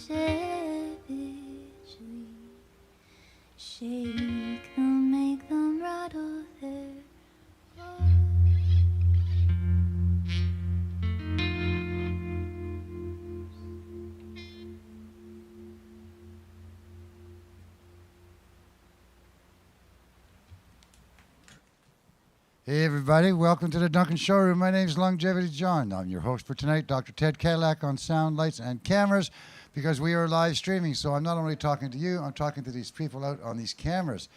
savagely. Shake them, make them rattle their bones. Hey everybody, welcome to the Duncan Showroom. My name is Longevity John. I'm your host for tonight, Dr. Ted Cadillac on sound, lights, and cameras, because we are live streaming. So I'm not only talking to you, I'm talking to these people out on these cameras.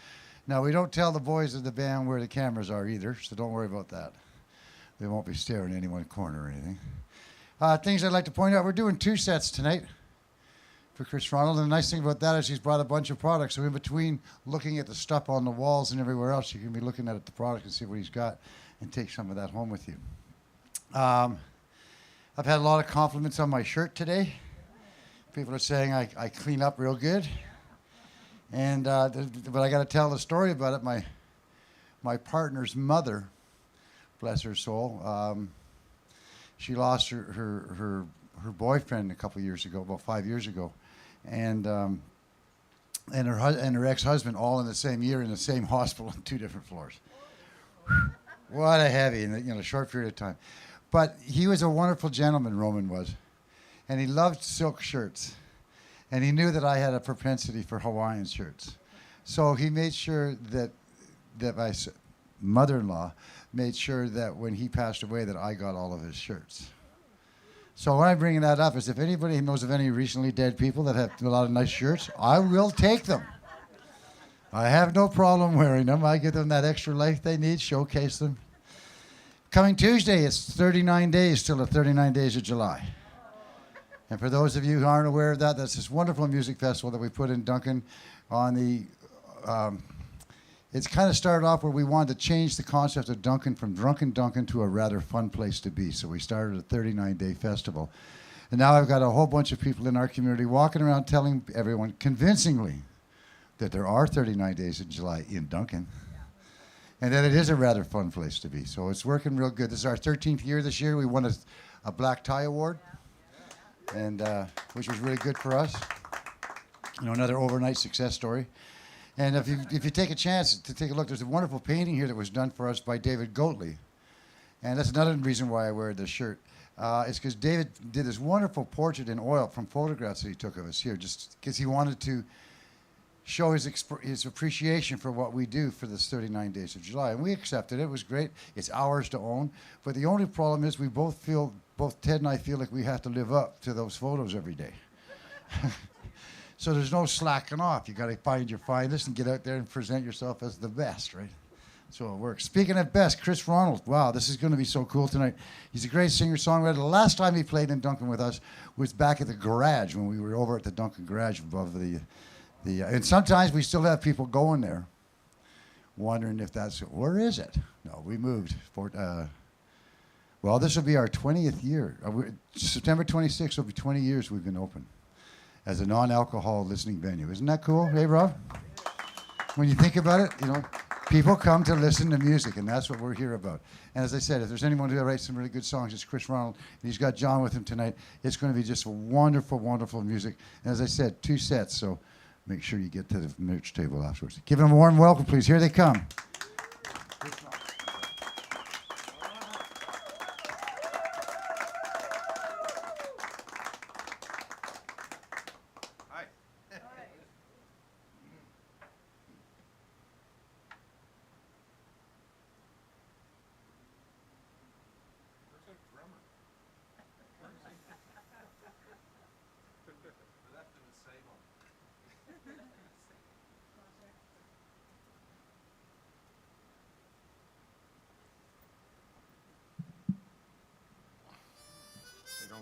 Now, we don't tell the boys of the band where the cameras are either, so don't worry about that. They won't be staring at any one corner or anything. Things I'd like to point out, we're doing 2 sets tonight for Chris Ronald. And the nice thing about that is he's brought a bunch of products. So in between looking at the stuff on the walls and everywhere else, you can be looking at the product and see what he's got and take some of that home with you. I've had a lot of compliments on my shirt today. People are saying I clean up real good. And but I got to tell the story about it. My partner's mother, bless her soul, she lost her boyfriend a couple years ago, about 5 years ago, and her ex-husband all in the same year in the same hospital on 2 different floors. What a heavy in a short period of time. But he was a wonderful gentleman, Roman was, and he loved silk shirts, and he knew that I had a propensity for Hawaiian shirts, so he made sure that my mother-in-law made sure that when he passed away that I got all of his shirts. So why I'm bringing that up is if anybody knows of any recently dead people that have a lot of nice shirts, I will take them. I have no problem wearing them. I give them that extra life they need, showcase them. Coming Tuesday, it's 39 days till the 39 days of July. And for those of you who aren't aware of that, that's this wonderful music festival that we put in Duncan on the... It's kind of started off where we wanted to change the concept of Duncan from Drunken Duncan to a rather fun place to be. So we started a 39-day festival. And now I've got a whole bunch of people in our community walking around telling everyone convincingly that there are 39 days in July in Duncan. And that it is a rather fun place to be. So it's working real good. This is our 13th year this year. We won a Black Tie Award, and which was really good for us. Another overnight success story. And if you take a chance to take a look, there's a wonderful painting here that was done for us by David Goatley. And that's another reason why I wear this shirt. It's because David did this wonderful portrait in oil from photographs that he took of us here, just because he wanted to show his appreciation for what we do for this 39 days of July. And we accepted it. It was great. It's ours to own. But the only problem is both Ted and I feel like we have to live up to those photos every day. So there's no slacking off. You got to find your finest and get out there and present yourself as the best, right? So it works. Speaking of best, Chris Ronald. Wow, this is going to be so cool tonight. He's a great singer-songwriter. The last time he played in Duncan with us was back at the garage when we were over at the Duncan garage above the and sometimes we still have people going there wondering if where is it? No, we moved. Well, this will be our 20th year. September 26th will be 20 years we've been open as a non-alcohol listening venue. Isn't that cool? Hey, Rob? When you think about it, people come to listen to music, and that's what we're here about. And as I said, if there's anyone who writes some really good songs, it's Chris Ronald, and he's got John with him tonight. It's going to be just wonderful, wonderful music. And as I said, 2 sets, so make sure you get to the merch table afterwards. Give them a warm welcome, please. Here they come.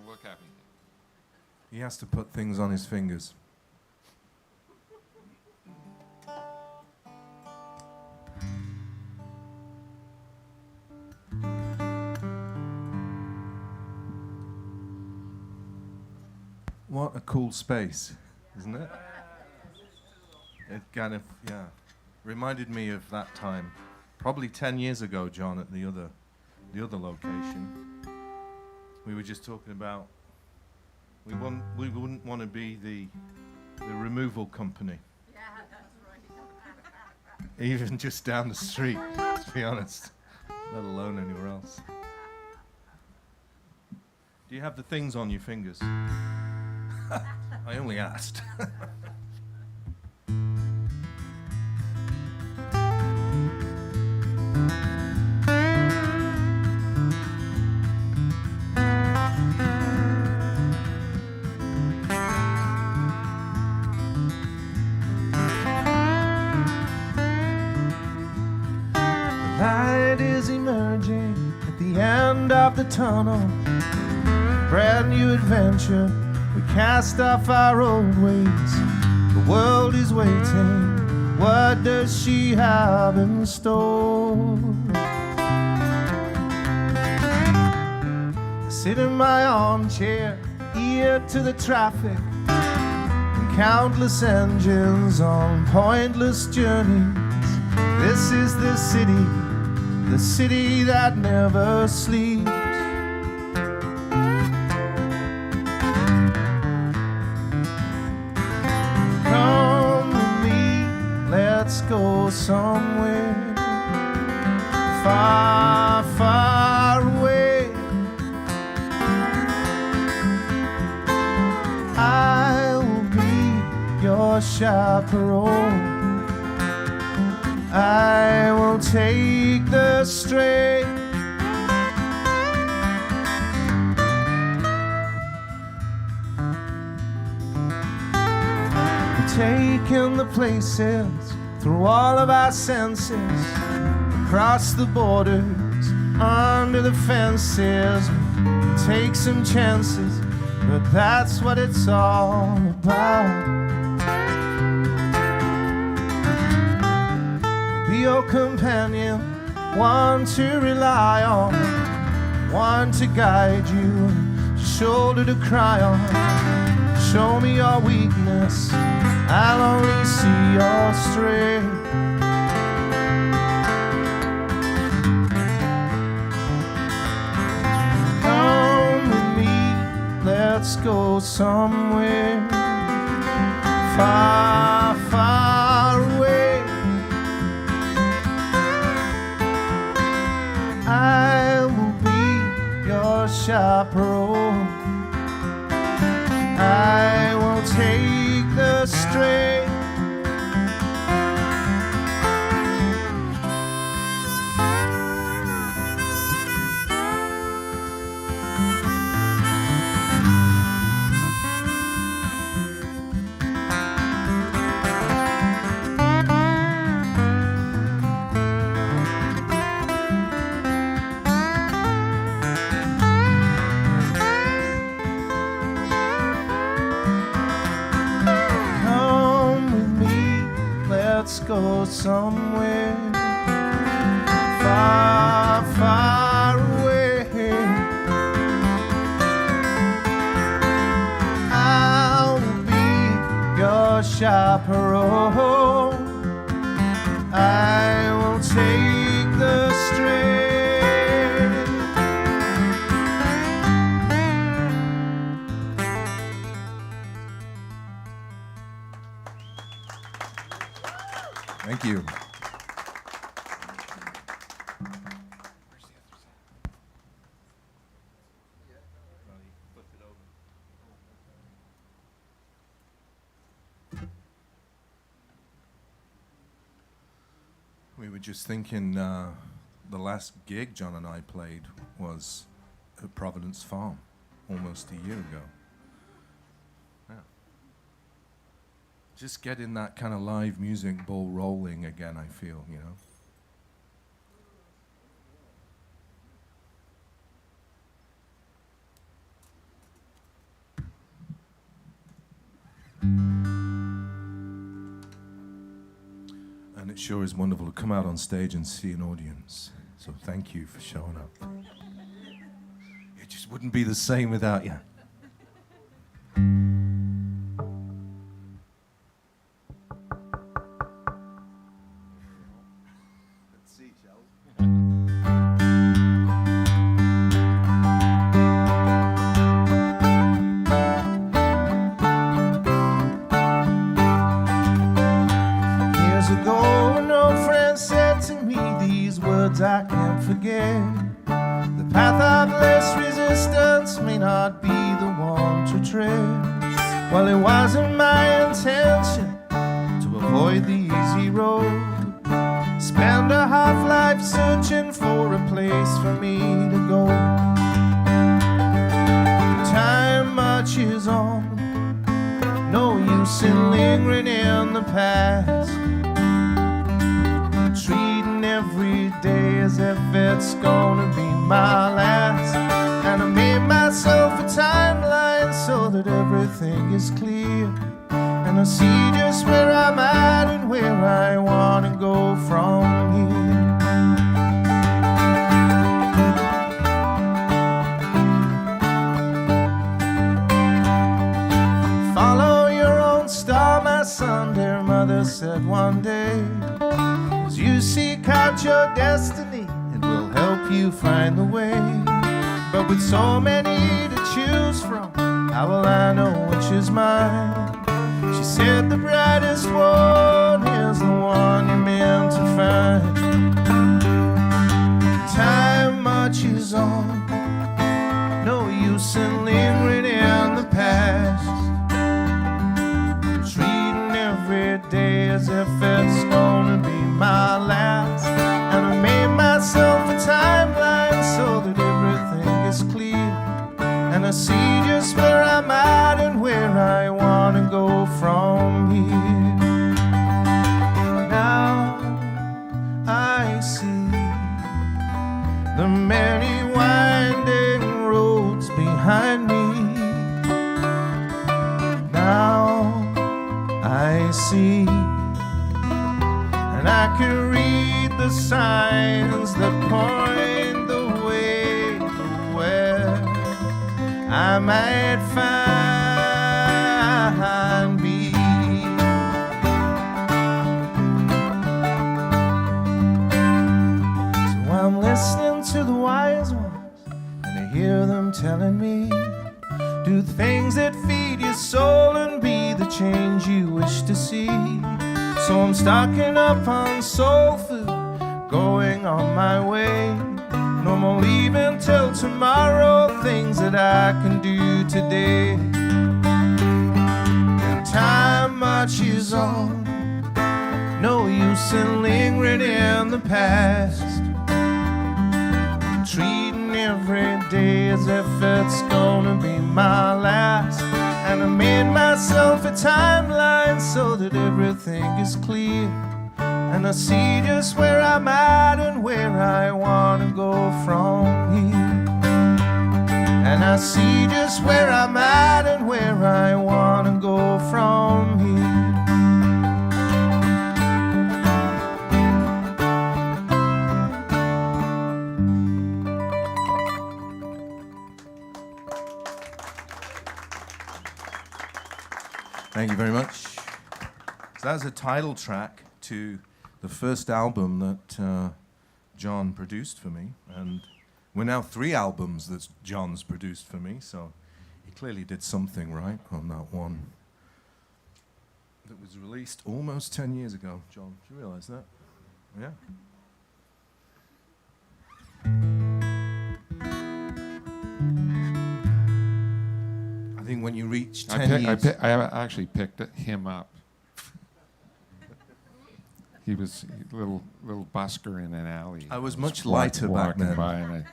Look at me. He has to put things on his fingers. What a cool space, isn't it? It kind of, reminded me of that time, probably 10 years ago, John, at the other location. We were just talking about We wouldn't want to be the removal company. Yeah, that's right. Even just down the street, to be honest, let alone anywhere else. Do you have the things on your fingers? I only asked. Light is emerging at the end of the tunnel. Brand new adventure. We cast off our old ways. The world is waiting. What does she have in store? I sit in my armchair, ear to the traffic, and countless engines on pointless journeys. This is the city that never sleeps. Come with me, let's go somewhere far, far away. I will be your chaperone. I will take the stray. We're taking the places through all of our senses, across the borders, under the fences. We'll take some chances, but that's what it's all about. Your companion, one to rely on, one to guide you, shoulder to cry on. Show me your weakness, I'll only see your strength. Come with me, let's go somewhere far, far away. I will be your chaperone. I will take the stray. Go somewhere far, far away. I will be your chaperone. I will take the string. Thank you. We were just thinking the last gig John and I played was at Providence Farm almost a year ago. Yeah. Just getting that kind of live music ball rolling again, I feel, you know. And it sure is wonderful to come out on stage and see an audience. So thank you for showing up. It just wouldn't be the same without you. tread. Well, it wasn't my intention to avoid the easy road. Spend a half-life searching for a place for me to go. Time marches on, no use in lingering in the past. Treating every day as if it's gonna be my last. And I made myself a timeline so that everything is clear. And I see just where I'm at and where I wanna go from here. Follow your own star, my son, dear mother said one day. As you seek out your destiny, it will help you find the way. But with so many to choose from, how will I know which is mine? She said the brightest one is the one you're meant to find. Time marches on, no use in lingering in the past. Treating every day as if it's gonna be my last. And I made myself a timeline so that everything is clear. And I see just where I'm at and where I wanna go from here. Now I see the many winding roads behind me. Now I see, and I can read the signs that point the way to where I might find me. So I'm listening to the wise ones, and I hear them telling me, do things that feed your soul and be the change you wish to see. So I'm stocking up on soul food, going on my way. No more leaving till tomorrow, things that I can do today. And time marches on, no use in lingering in the past. Treating every day as if it's gonna be my last. And I made myself a timeline so that everything is clear. And I see just where I'm at and where I wanna go from here. And I see just where I'm at and where I wanna go from here. Thank you very much. So that's a title track to the first album that John produced for me, and we're now 3 albums that John's produced for me, so he clearly did something right on that one that was released almost 10 years ago. John, do you realize that? Yeah. I think when you reach 10 years... I actually picked him up. He was a little busker in an alley. I was much lighter back then. By and I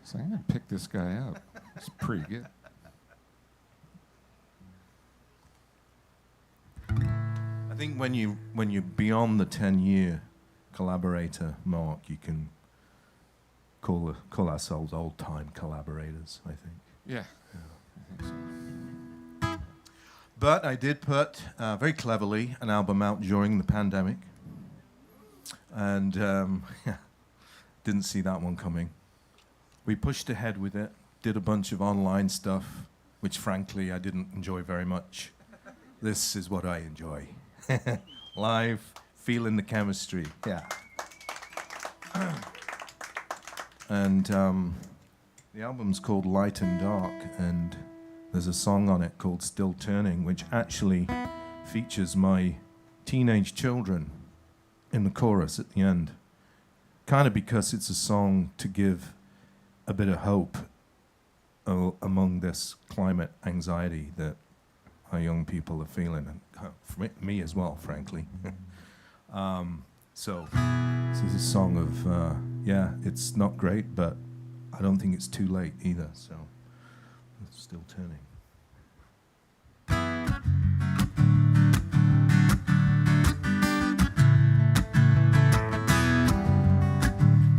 was like, I'm going to pick this guy up. It's pretty good. I think when you're beyond the 10-year collaborator mark, you can call ourselves old-time collaborators, I think. Yeah. I think so. But I did put, very cleverly, an album out during the pandemic. And didn't see that one coming. We pushed ahead with it, did a bunch of online stuff, which frankly I didn't enjoy very much. This is what I enjoy. Live, feeling the chemistry, yeah. And the album's called Light and Dark, and there's a song on it called Still Turning, which actually features my teenage children in the chorus at the end. Kind of because it's a song to give a bit of hope among this climate anxiety that our young people are feeling, and for me as well, frankly. So this is a song of, yeah, it's not great, but I don't think it's too late either, so it's still turning.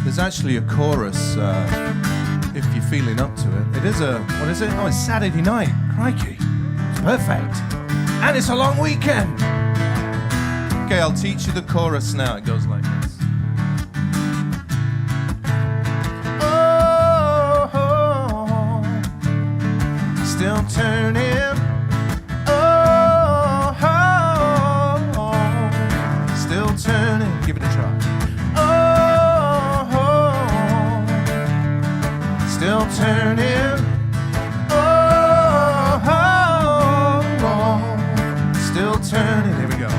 There's actually a chorus, if you're feeling up to it. It is what is it? Oh, it's Saturday night. Crikey. It's perfect. And it's a long weekend. Okay, I'll teach you the chorus now. It goes like this. Oh, still turning. Oh, still turning. Give it a try. Still turning, still turning. Here we go.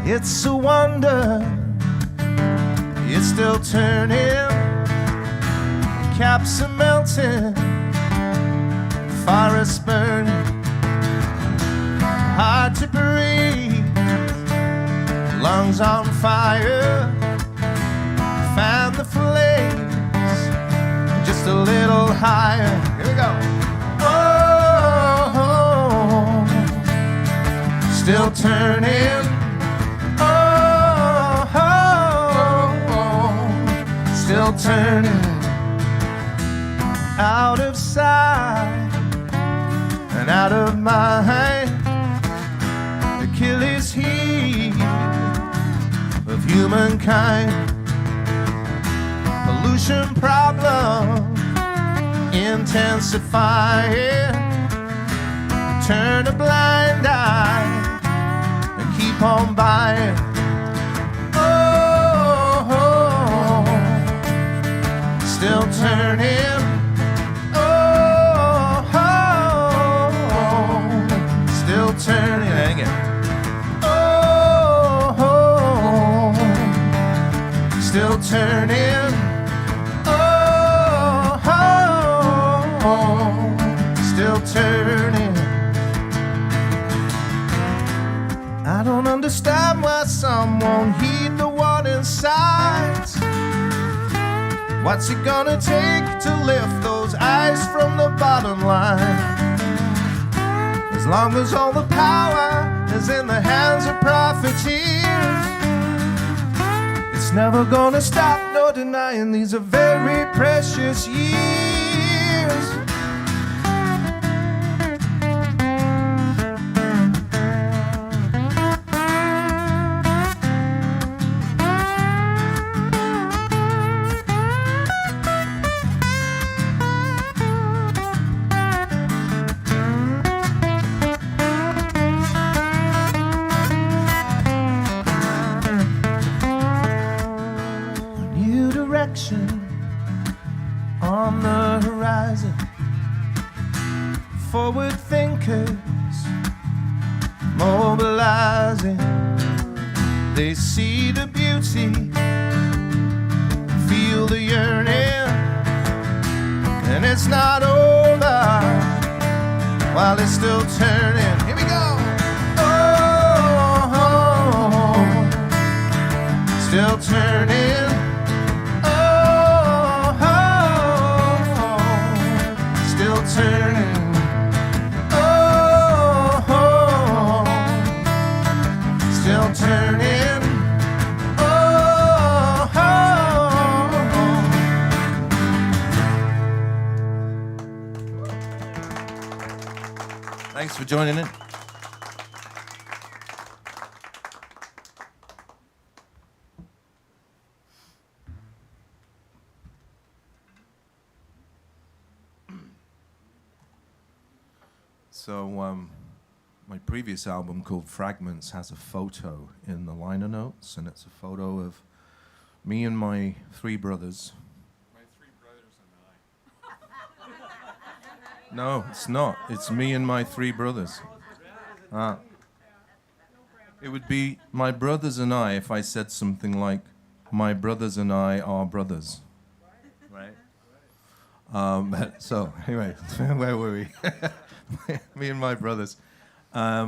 It's a wonder, it's still turning. Caps are melting, forests burning. Hard to breathe, lungs on fire. Fan the flame just a little higher. Here we go. Oh, still turning. Oh, still turning. Out of sight and out of mind. Achilles heel of humankind. Pollution problem intensifying. Turn a blind eye and keep on buying. Oh, still turning. Oh, still turning. Hang it. Oh, still turning. Still turning. I don't understand why some won't heed the warning signs. What's it gonna take to lift those eyes from the bottom line? As long as all the power is in the hands of profiteers, it's never gonna stop, no denying these are very precious years. On the horizon, forward thinkers mobilizing. They see the beauty, feel the yearning, and it's not over while it's still turning. Here we go. Oh, still turning. Turning. Oh, still turning. Oh, thanks for joining in. So my previous album called Fragments has a photo in the liner notes, and it's a photo of me and my three brothers. My three brothers and I. No, it's not. It's me and my three brothers. It would be my brothers and I if I said something like, my brothers and I are brothers. Right? So anyway, where were we? Me and my brothers. I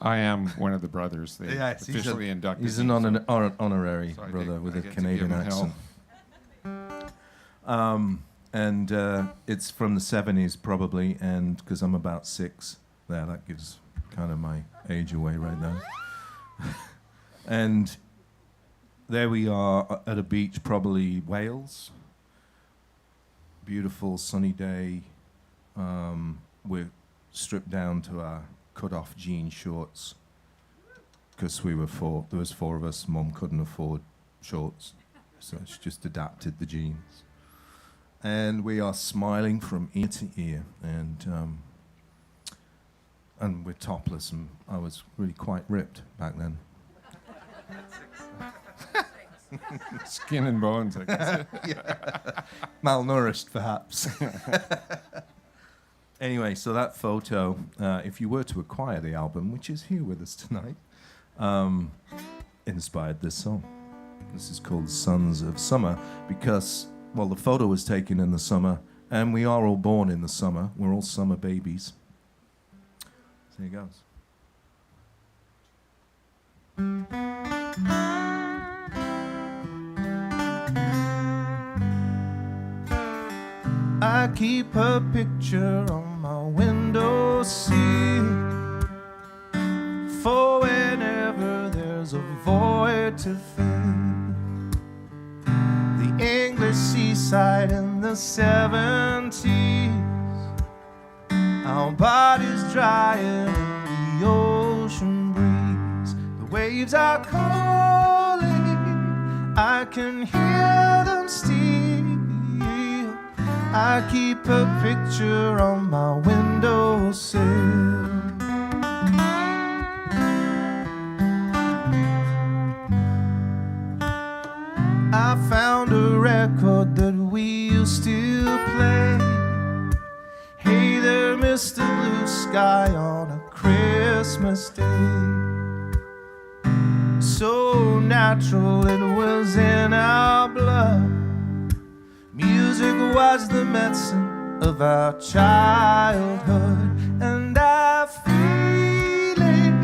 am one of the brothers. They officially inducted. He's an honorary So brother with I a get to Canadian give him accent. And it's from the 70s probably, and because I'm about 6 there, that gives kind of my age away right now. And there we are at a beach, probably Wales. Beautiful sunny day. We're stripped down to our cut-off jean shorts because we were 4. There was 4 of us. Mum couldn't afford shorts, so she just adapted the jeans. And we are smiling from ear to ear, and we're topless, and I was really quite ripped back then. Skin and bones, I guess. Malnourished, perhaps. Anyway, so that photo, if you were to acquire the album, which is here with us tonight, inspired this song. This is called Sons of Summer because, well, the photo was taken in the summer, and we are all born in the summer. We're all summer babies. So here goes. I keep a picture on my windowsill for whenever there's a void to fill. The English seaside in the 70s, our bodies drying in the ocean breeze. The waves are calling, I can hear them still. I keep a picture on my windowsill. I found a record that we used to play. Hey there, Mr. Blue Sky, on a Christmas day. So natural, it was in our blood. Music was the medicine of our childhood, and I feel it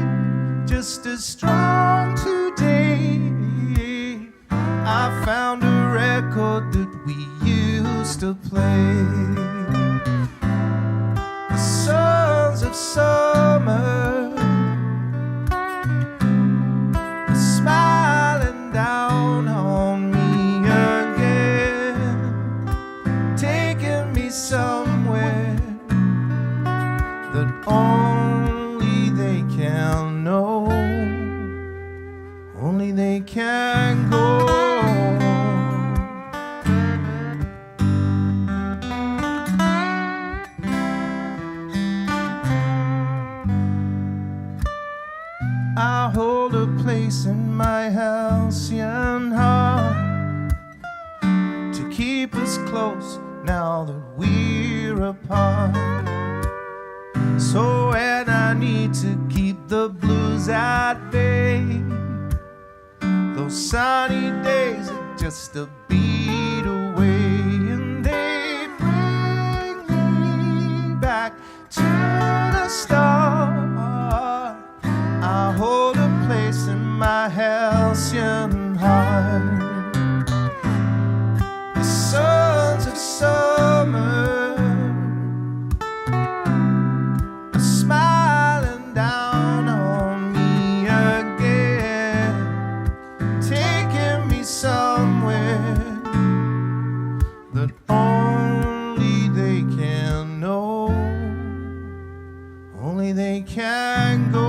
just as strong today. I found a record that we used to play. The Sons of Summer are smiling down on me again, taking me somewhere that only they can know, only they can go. I hold a place in my halcyon heart to keep us close now that we're apart. So when I need to keep the blues at bay, those sunny days are just a beat away, and they bring me back to the start. I hold a place in my halcyon heart. The Sons of Summer are smiling down on me again, taking me somewhere that only they can know, only they can go.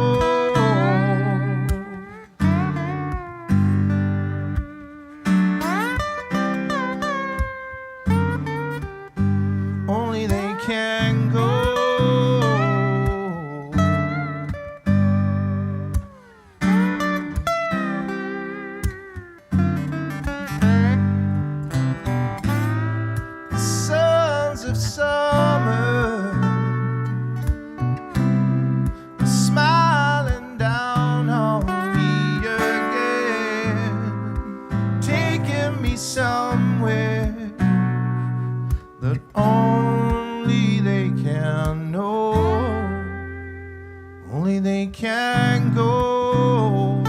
Only they can go. The Sons of Summer smile can go.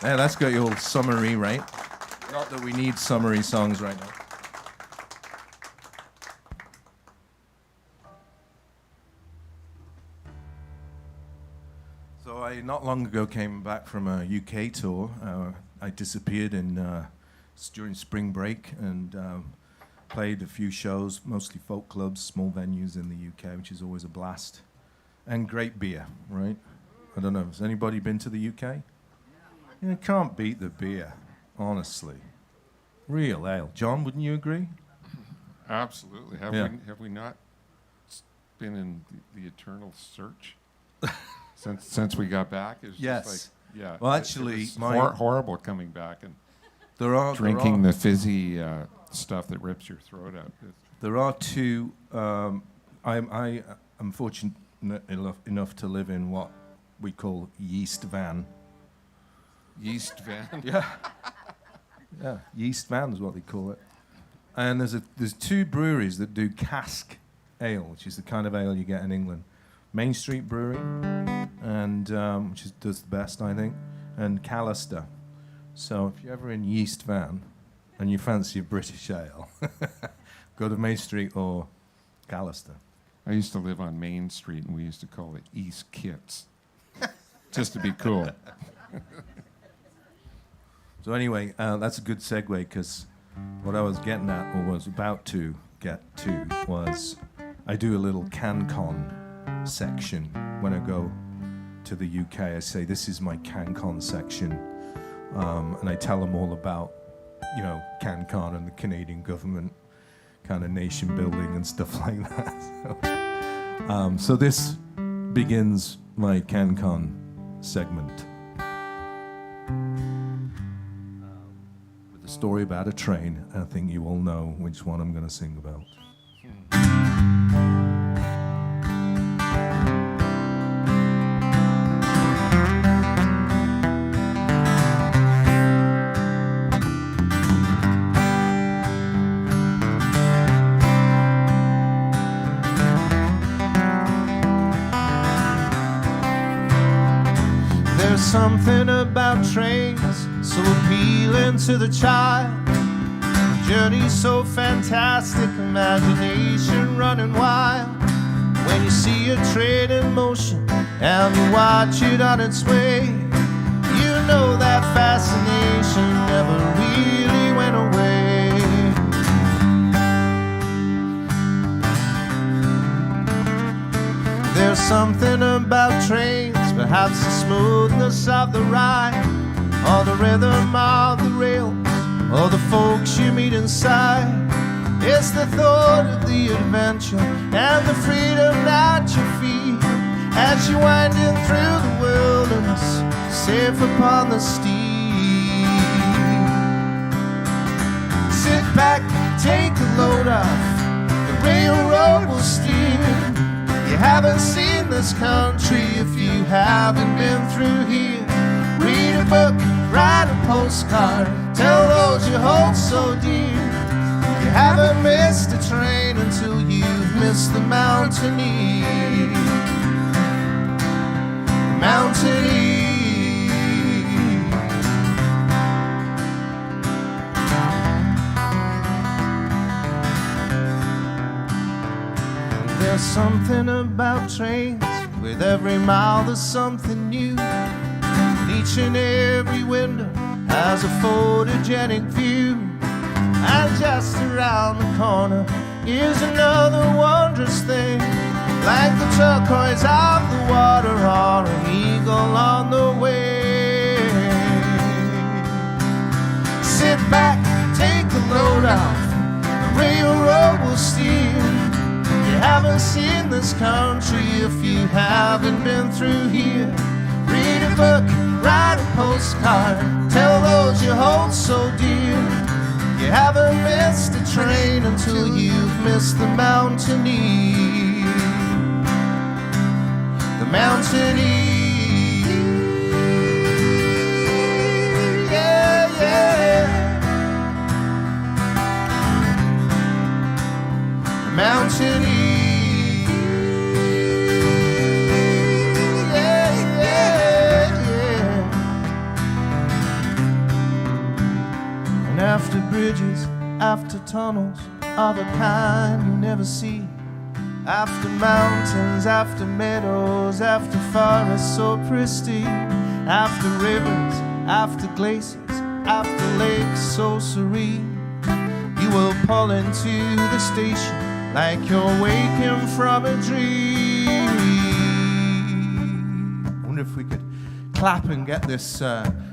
Yeah, that's got your summary, right? Not that we need summary songs right now. So I not long ago came back from a UK tour. I disappeared during spring break and played a few shows, mostly folk clubs, small venues in the UK, which is always a blast. And great beer, right? I don't know, has anybody been to the UK? You can't beat the beer, honestly. Real ale. John, wouldn't you agree? Absolutely. Yeah. Have we not been in the eternal search since we got back? It's Yes. just like, yeah. Well, it actually, was my- horrible coming back and There drinking are the fizzy stuff that rips your throat out. There are two. I am fortunate enough to live in what we call yeast van. Yeast van. Yeah, yeast van is what they call it. And there's two breweries that do cask ale, which is the kind of ale you get in England. Main Street Brewery, and does the best, I think, and Callister. So if you're ever in Yeast Van and you fancy a British ale, go to Main Street or Callister. I used to live on Main Street, and we used to call it East Kits, just to be cool. So anyway, that's a good segue, because what I was getting at, or was about to get to, was I do a little CanCon section when I go to the UK. I say, this is my CanCon section, and I tell them all about, CanCon and the Canadian government, kind of nation building and stuff like that. So this begins my CanCon segment. With a story about a train. I think you all know which one I'm going to sing about. There's something about trains so appealing to the child. Journey so fantastic, imagination running wild. When you see a train in motion and you watch it on its way, you know that fascination never really went away. There's something about trains, perhaps the smoothness of the ride, or the rhythm of the rails, or the folks you meet inside. It's the thought of the adventure and the freedom that you feel as you wind in through the wilderness, safe upon the steep. Sit back, take a load off, the railroad will steer. You haven't seen this country if you haven't been through here. Read a book, write a postcard, tell those you hold so dear. You haven't missed a train until you've missed the mountaineer. The mountaineer. There's something about trains, with every mile there's something new. Each and every window has a photogenic view. And just around the corner is another wondrous thing, like the turquoise of the water or an eagle on the wing. Sit back, take a load off, the railroad will steer. You haven't seen this country if you haven't been through here. Read a book, write a postcard, tell those you hold so dear. You haven't missed a train until you've missed the mountaineer. The mountaineer. mountain East. Yeah, yeah, yeah. And after bridges, after tunnels of a kind you never see, after mountains, after meadows, after forests so pristine, after rivers, after glaciers, after lakes so serene, you will pull into the station like you're waking from a dream. I wonder if we could clap and get this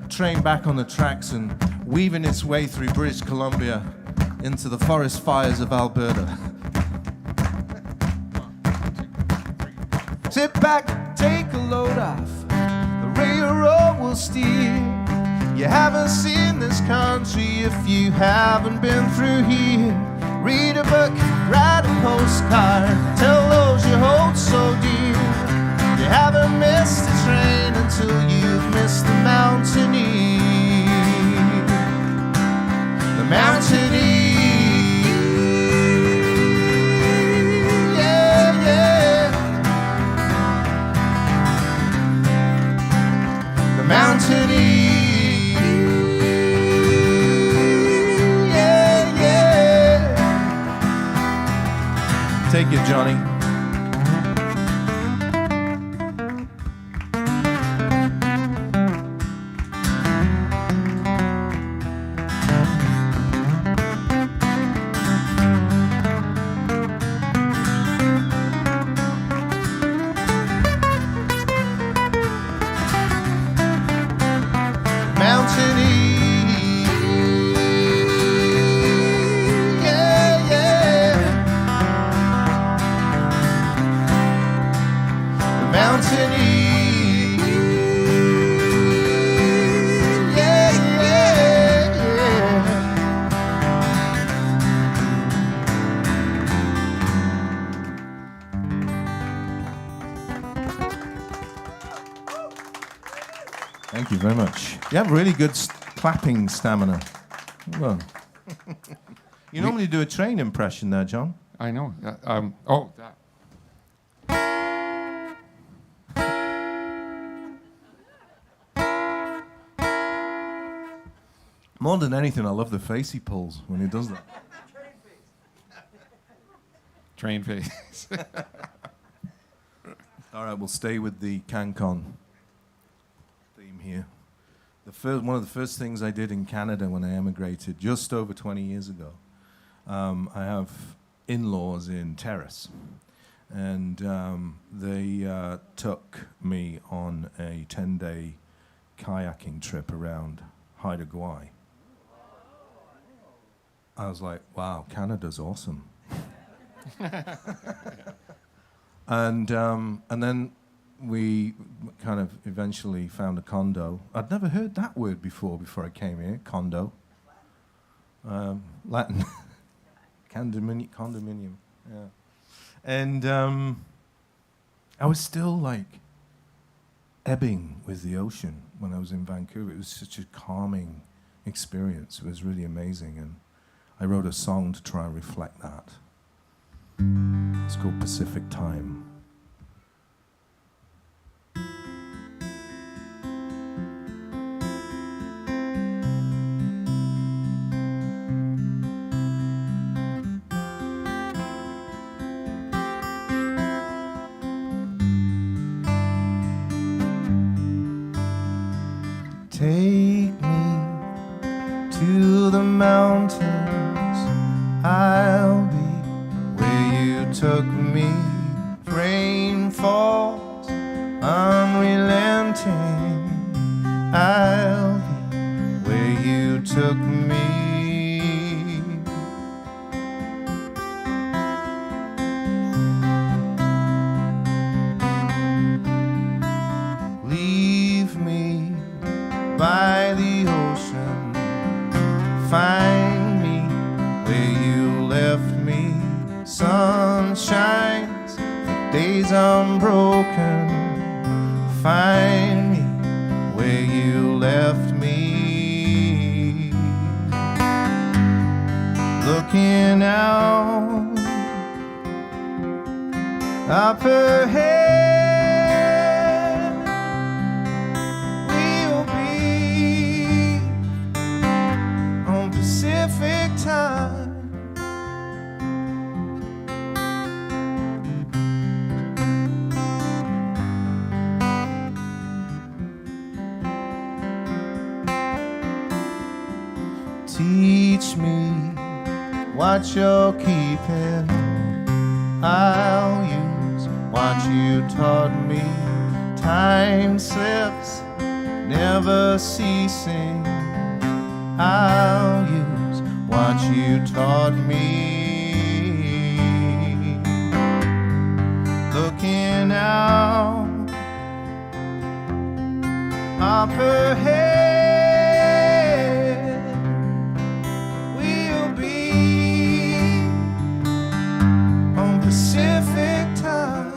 train back on the tracks and weaving its way through British Columbia into the forest fires of Alberta. Sit back, take a load off, the railroad will steer. You haven't seen this country if you haven't been through here. Read a book, write a postcard, tell those you hold so dear. You haven't missed a train until you've missed the mountaineer. The mountaineer. Yeah, yeah. The mountaineer. Take it, Johnny. Thank you very much. You have really good clapping stamina. Well, you normally do a train impression there, John. I know. Oh, that. More than anything, I love the face he pulls when he does that. Train face. All right, we'll stay with the CanCon theme here. One of the first things I did in Canada when I emigrated just over 20 years ago, I have in-laws in Terrace, and they took me on a 10-day kayaking trip around Haida Gwaii. I was like, wow, Canada's awesome. And then we kind of eventually found a condo. I'd never heard that word before I came here, condo. Latin. Condominium, yeah. And I was still like ebbing with the ocean when I was in Vancouver. It was such a calming experience. It was really amazing. And I wrote a song to try and reflect that. It's called Pacific Time. Take me to the mountains, I'll be where you took me. Rain falls unrelenting, I'll be where you took me. Leave me by the ocean, find me where you left me. Sun shines, the day's unbroken, find me where you left me. Teach me what you're keeping. I'll use what you taught me. Time slips, never ceasing. I'll use what you taught me. Looking out up ahead, we'll be on Pacific time.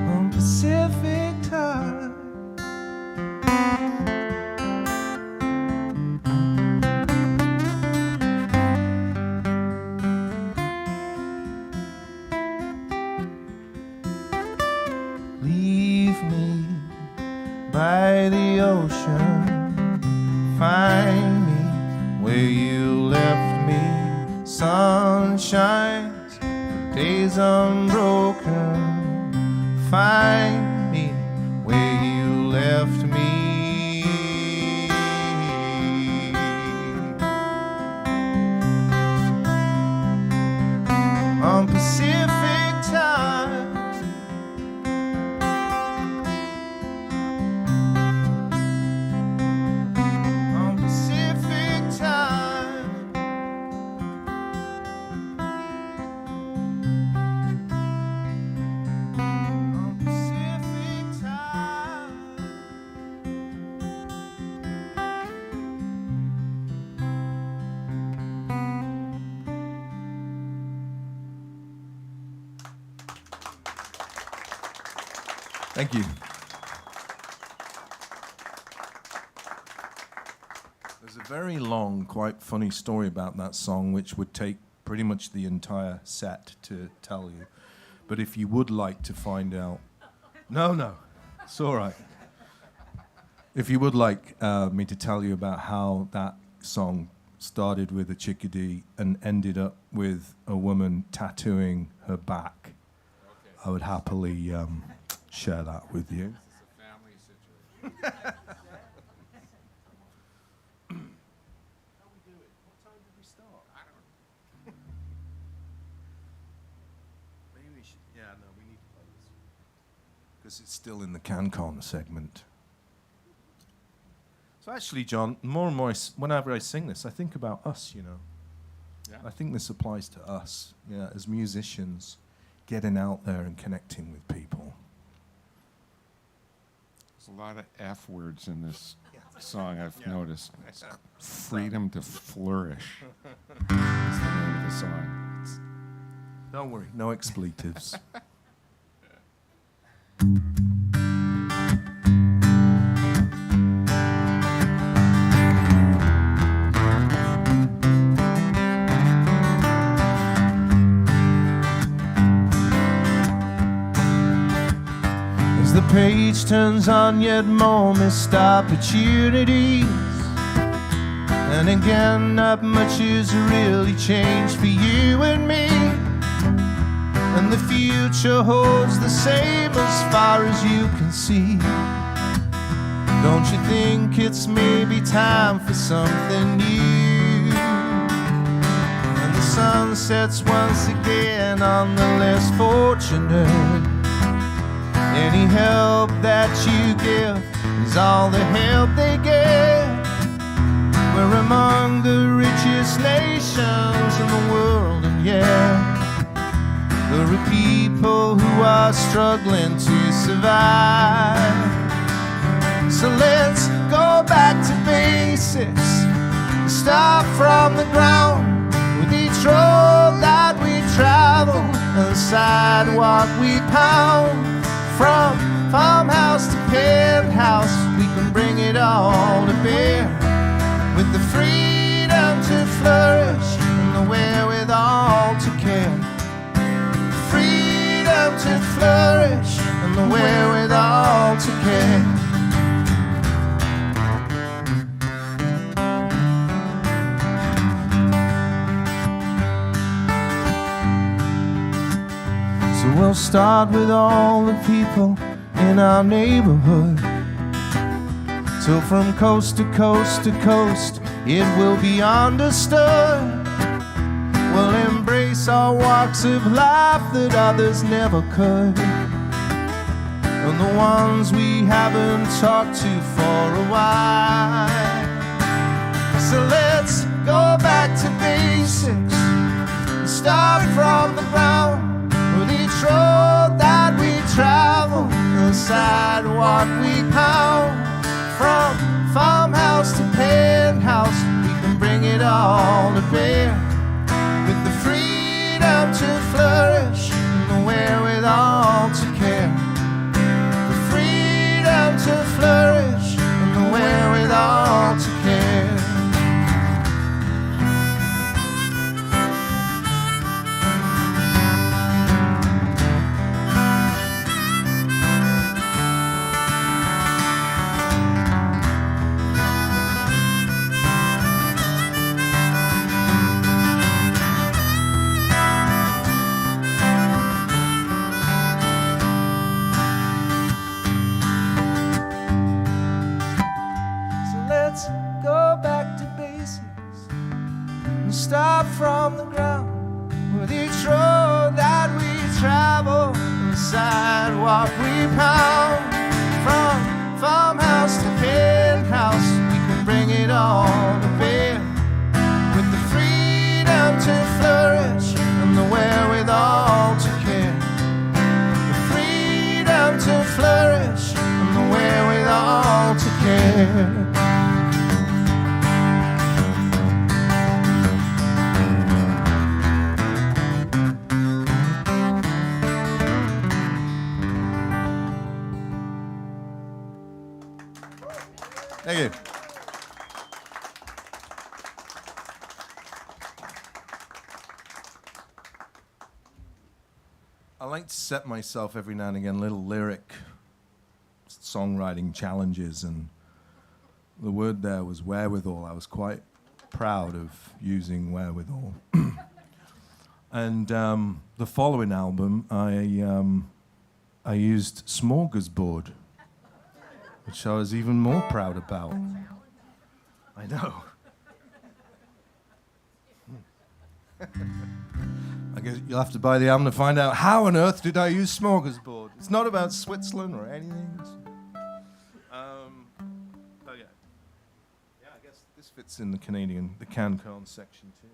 On Pacific time. Leave me by the ocean. Find me where you left me. Sun shines, days unbroken. Find me where you left me. On Pacific time. On Pacific time. On Pacific time. Thank you. There's a very long, quite funny story about that song, which would take pretty much the entire set to tell you. But if you would like to find out... No, it's all right. If you would like me to tell you about how that song started with a chickadee and ended up with a woman tattooing her back, I would happily share that with you. It's a family situation. Because it's still in the CanCon segment. So actually, John, more and more, whenever I sing this, I think about us, you know. Yeah. I think this applies to us, yeah, as musicians, getting out there and connecting with people. There's a lot of F words in this song, I've noticed. It's freedom to flourish is the name of the song. Don't worry, no expletives. As the page turns on, yet more missed opportunities. And again, not much has really changed for you and me. And the future holds the same as far as you can see. Don't you think it's maybe time for something new? And the sun sets once again on the less fortunate. Any help that you give is all the help they get. We're among the richest nations in the world, and yeah, there are people who are struggling to survive. So let's go back to basics. Start from the ground with each road that we travel and the sidewalk we pound. From farmhouse to penthouse, we can bring it all to bear. With the freedom to flourish and the wherewithal to care. Freedom we'll start with all the people in our neighborhood. Till from coast to coast to coast it will be understood. We'll embrace all walks of life that others never could, and the ones we haven't talked to for a while. So let's go back to basics and start from the ground, with each road that we travel, the sidewalk we pound. From farmhouse to penthouse, we can bring it all to bear, with the freedom to flourish and the wherewithal to care. The freedom to flourish and the wherewithal to care. Start from the ground, with each road that we travel, the sidewalk we pound. From farmhouse to penthouse, we can bring it all to bear, with the freedom to flourish and the wherewithal to care. The freedom to flourish and the wherewithal to care. Thank you. I like to set myself every now and again little lyric songwriting challenges, and the word there was wherewithal. I was quite proud of using wherewithal. And the following album, I used smorgasbord, which I was even more proud about. I know. I guess you'll have to buy the album to find out how on earth did I use smorgasbord. It's not about Switzerland or anything. Oh yeah. Yeah, I guess this fits in the Cancun section too.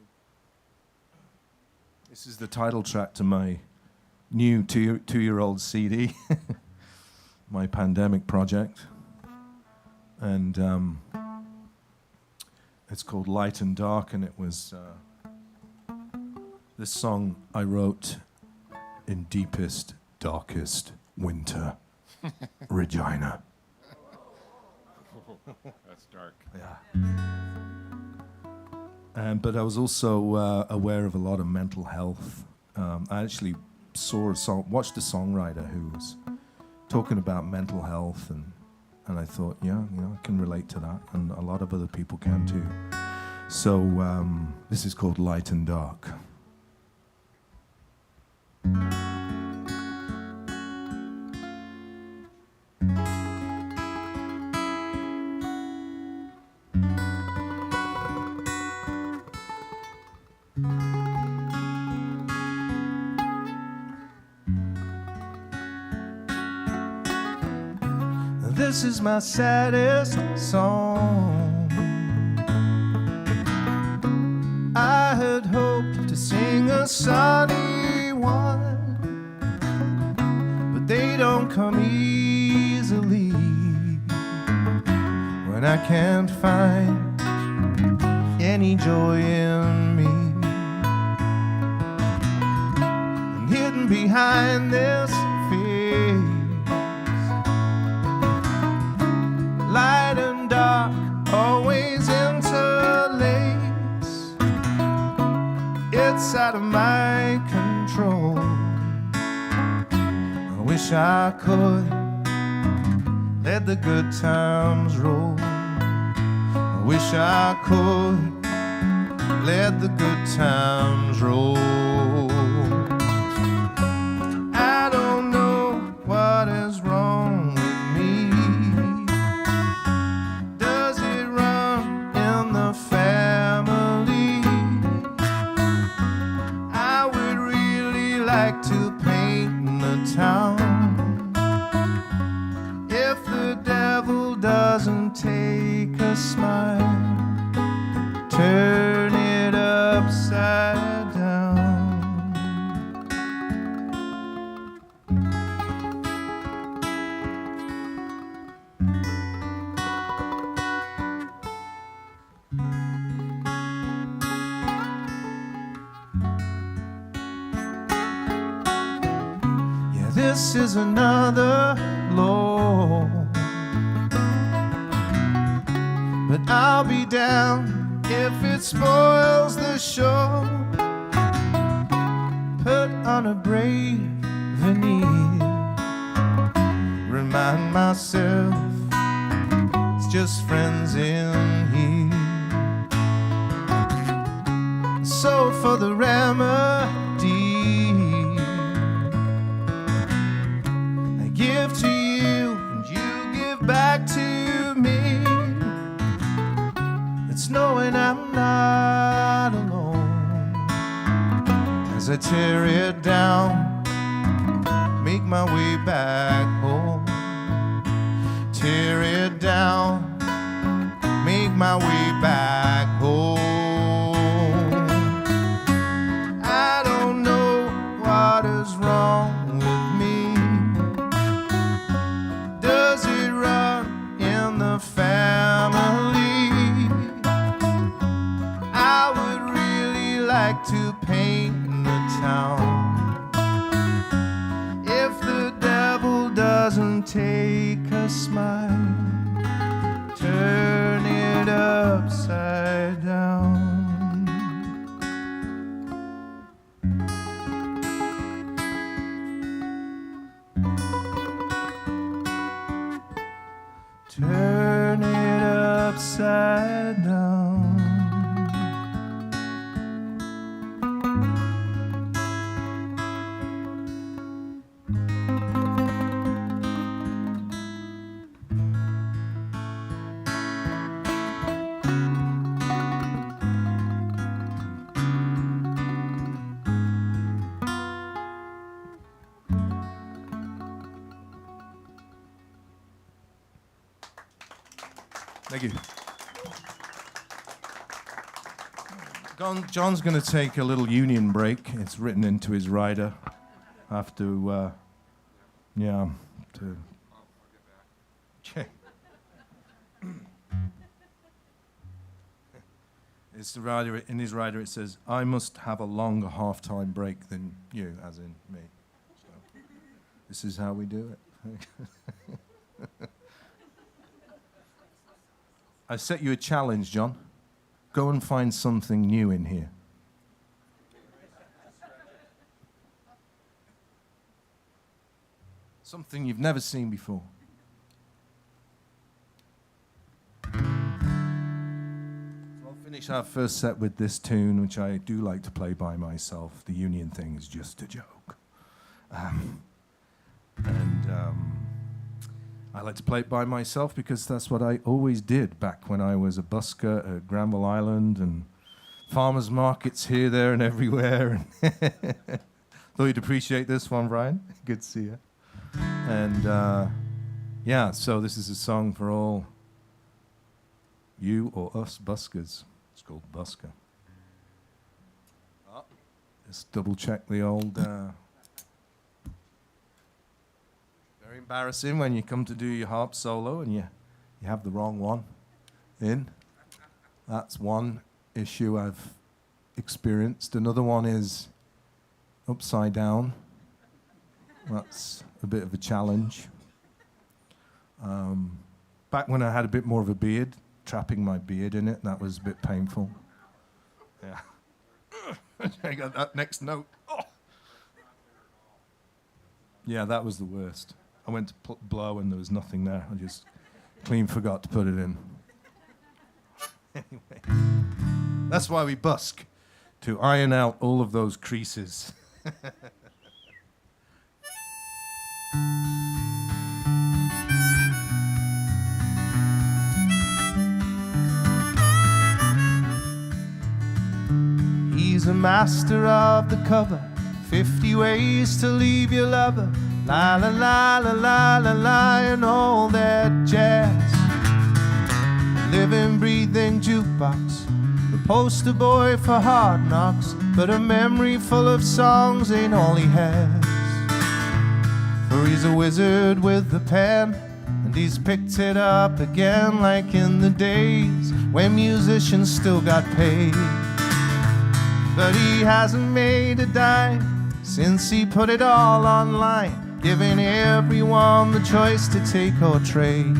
This is the title track to my new two-year-old CD, my pandemic project. And it's called Light and Dark, and it was this song I wrote in deepest, darkest winter, Regina. That's dark. Yeah. But I was also aware of a lot of mental health. I actually watched a songwriter who was talking about mental health, and I thought, yeah, I can relate to that, and a lot of other people can too. So this is called Light and Dark. This is my saddest song. I had hoped to sing a sunny one, but they don't come easily when I can't find any joy in me. And hidden behind this face, light and dark always interlace. It's out of my control. I wish I could let the good times roll. I wish I could let the good times roll. I upside down. Yeah, this is another blow, but I'll be down if it spoils the show. Put on a brave veneer, remind myself it's just friends in here. So for the remedy I give to you and you give back to me, it's knowing I'm not alone as I tear it down, make my way back home. Tear it down, make my way back home. I don't know what is wrong with me. Does it run in the family? I would really like to paint the town if the devil doesn't take a smile, turn it upside down. Turn it upside down. Thank you. John's going to take a little union break. It's written into his rider. I have to, It's the rider, in his rider it says, I must have a longer half-time break than you, as in me. So, this is how we do it. I set you a challenge, John. Go and find something new in here. Something you've never seen before. So I'll finish our first set with this tune, which I do like to play by myself. The union thing is just a joke. I like to play it by myself because that's what I always did back when I was a busker at Granville Island and farmers markets here, there, and everywhere. Thought you'd appreciate this one, Brian. Good to see you. And so this is a song for all you or us buskers. It's called Busker. Just double check the old... Very embarrassing when you come to do your harp solo and you have the wrong one in. That's one issue I've experienced. Another one is upside down. That's a bit of a challenge. Back when I had a bit more of a beard, trapping my beard in it, that was a bit painful. Yeah. I got that next note. Oh. Yeah, that was the worst. I went to blow and there was nothing there. I just clean forgot to put it in. Anyway, that's why we busk, to iron out all of those creases. He's a master of the cover, 50 ways to leave your lover. La la la la la la la, and all that jazz. Living, breathing jukebox, the poster boy for Hard Knocks, but a memory full of songs ain't all he has. For he's a wizard with the pen, and he's picked it up again like in the days when musicians still got paid. But he hasn't made a dime since he put it all online, giving everyone the choice to take or trade.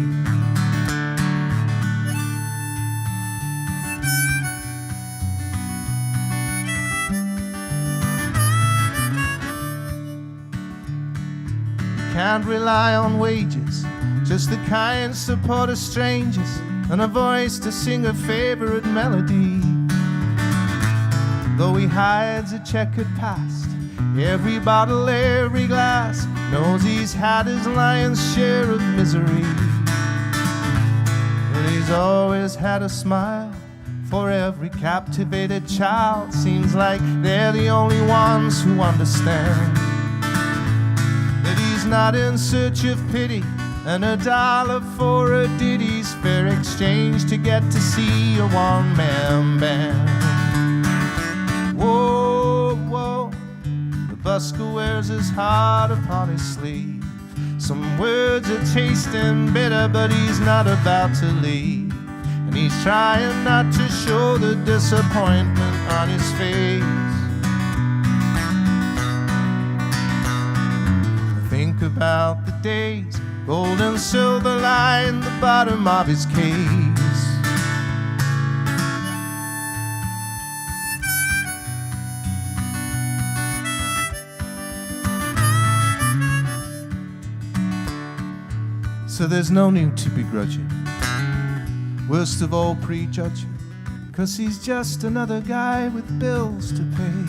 Can't rely on wages, just the kind support of strangers, and a voice to sing a favorite melody. Though he hides a checkered past, every bottle, every glass knows he's had his lion's share of misery. But he's always had a smile for every captivated child. Seems like they're the only ones who understand that he's not in search of pity and $1 for a ditty's fair exchange to get to see a one-man band. Whoa, whoa, the busker wears his heart upon his sleeve. Some words are tasting bitter, but he's not about to leave. And he's trying not to show the disappointment on his face. Think about the days, gold and silver line the bottom of his case. So there's no need to begrudge him, worst of all prejudge him, 'cause he's just another guy with bills to pay.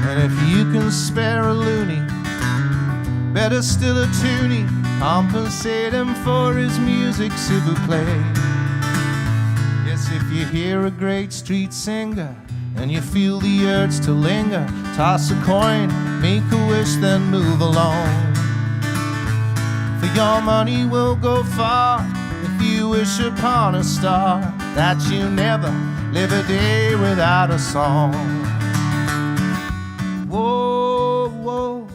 And if you can spare a loony, better still a toonie, compensate him for his music, s'il vous plaît. Yes, if you hear a great street singer and you feel the urge to linger, toss a coin, make a wish, then move along. For your money will go far if you wish upon a star that you never live a day without a song. Whoa, whoa,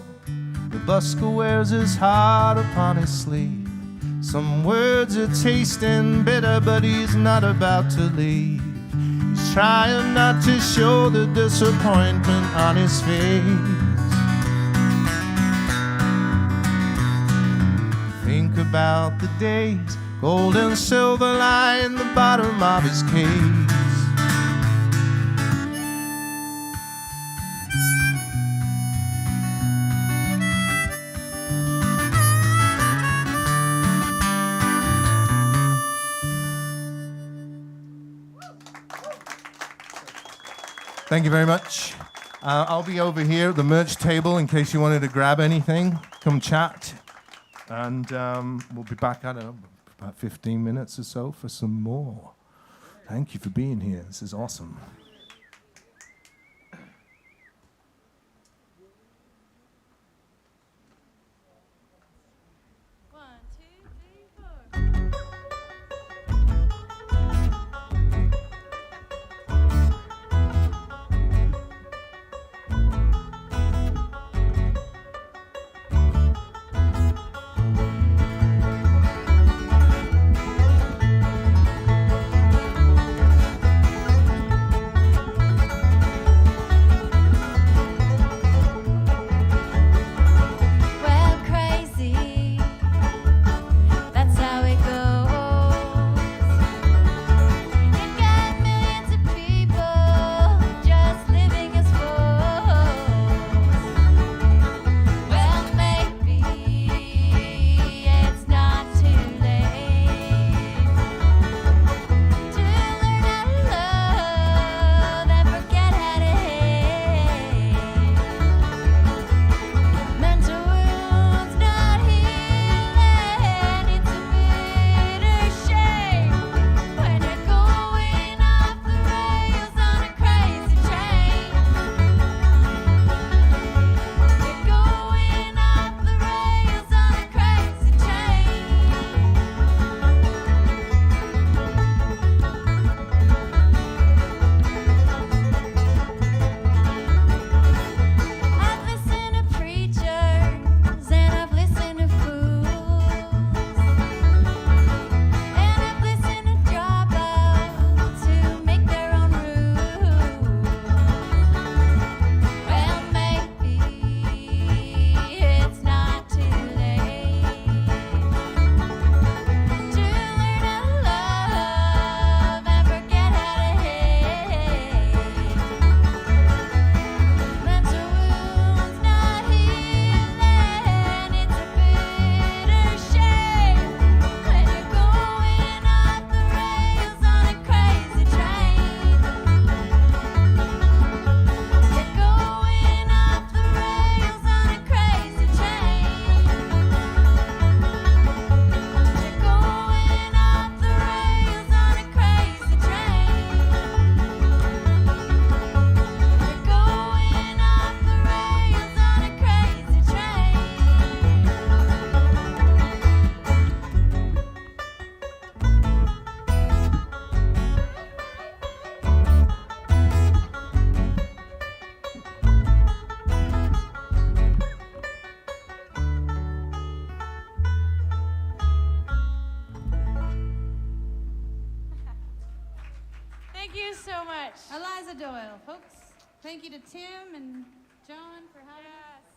the busker wears his heart upon his sleeve. Some words are tasting bitter, but he's not about to leave. He's trying not to show the disappointment on his face. Think about the days, gold and silver line the bottom of his case. Thank you very much. I'll be over here at the merch table in case you wanted to grab anything. Come chat. And we'll be back, I don't know, about 15 minutes or so for some more. Thank you for being here. This is awesome. much. Eliza Doyle, folks. Thank you to Tim and John for having us.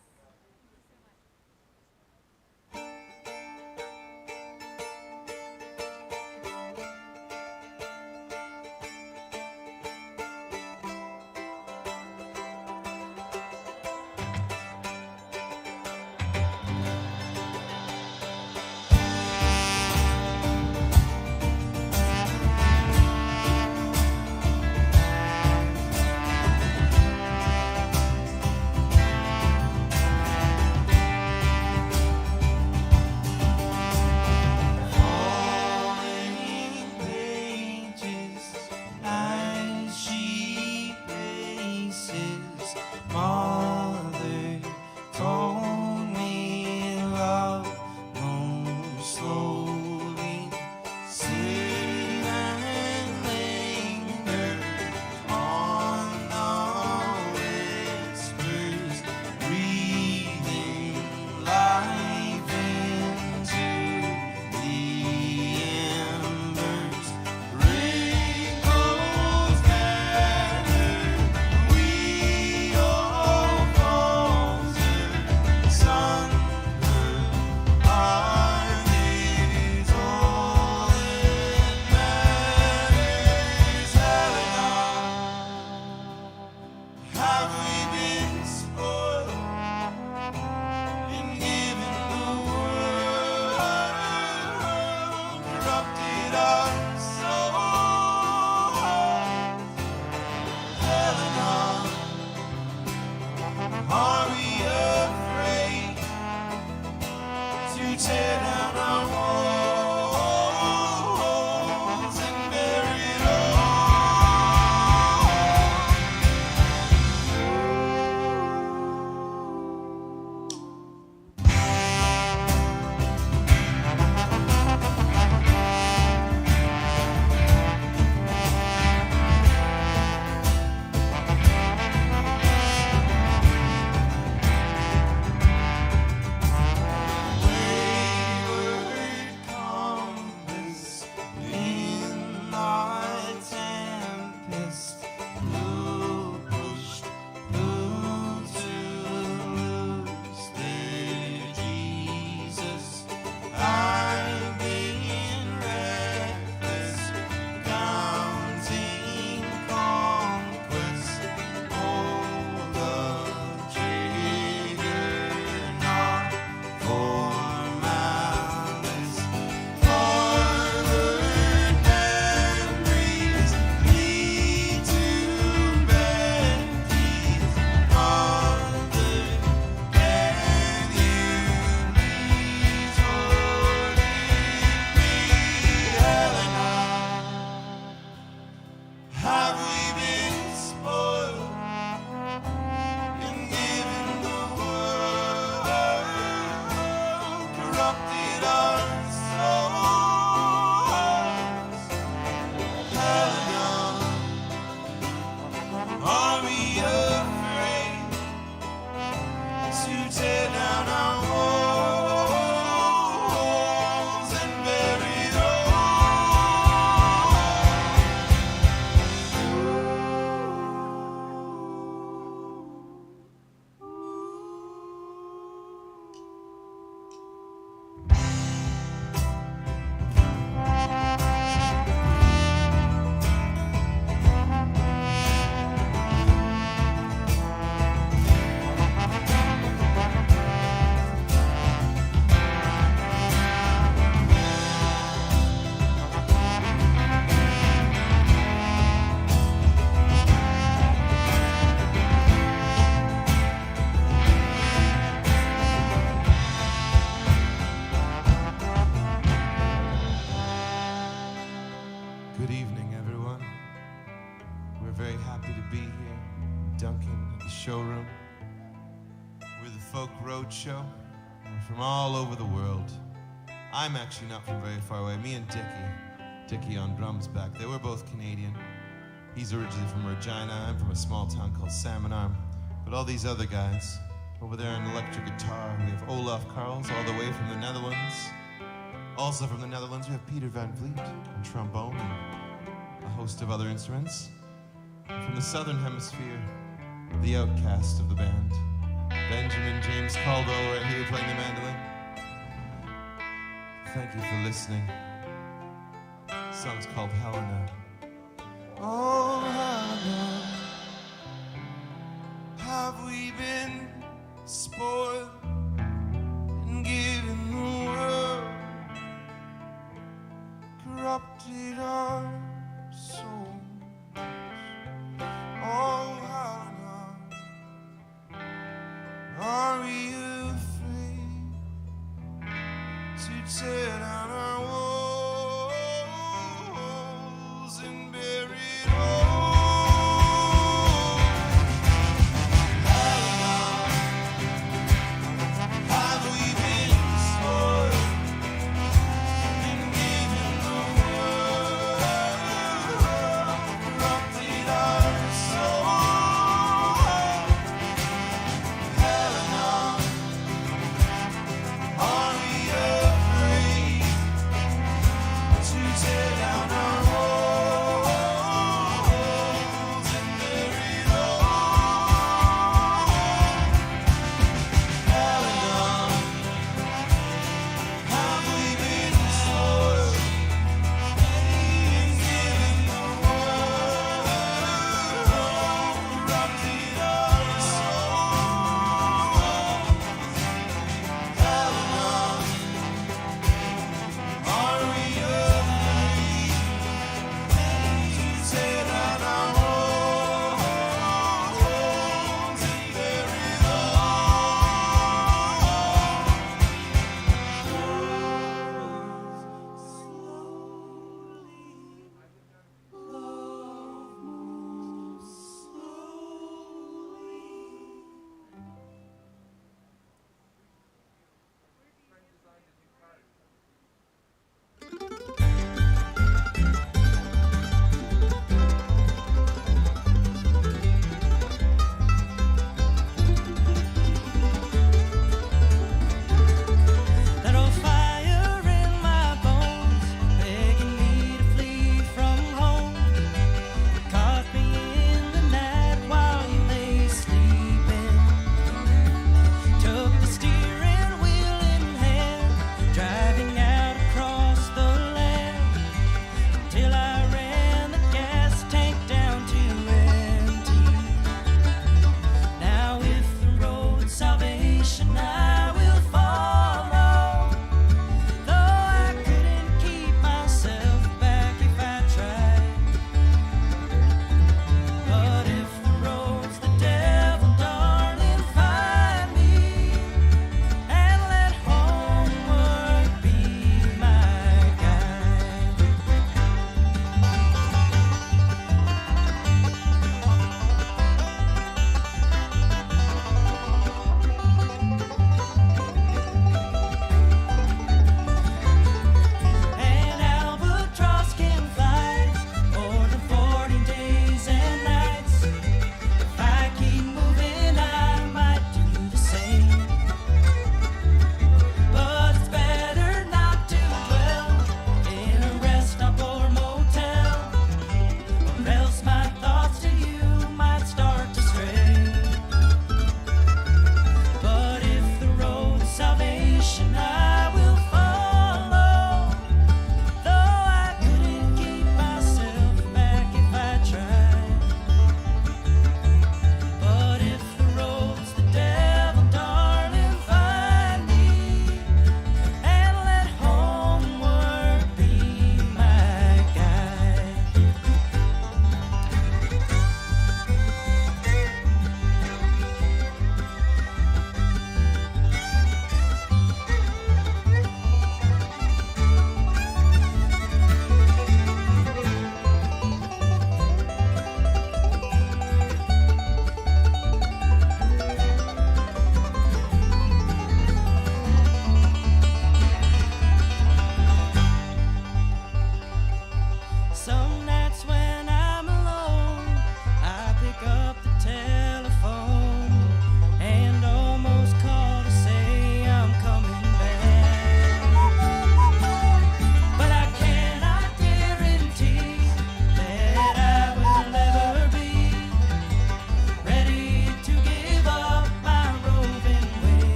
Duncan at the Showroom. We're the Folk Road Show. We're from all over the world. I'm actually not from very far away. Me and Dickie on drums back there. We're both Canadian. He's originally from Regina. I'm from a small town called Salmon Arm. But all these other guys, over there on electric guitar, we have Olaf Karls all the way from the Netherlands. Also from the Netherlands, we have Peter Van Vliet on trombone and a host of other instruments. the Southern Hemisphere, the outcast of the band. Benjamin James Caldwell right here playing the mandolin. Thank you for listening. The song's called Helena. Oh, Helena, have we been spoiled and given the world corrupted our souls? Oh, Helena, are we afraid to tear down our walls and bury it all?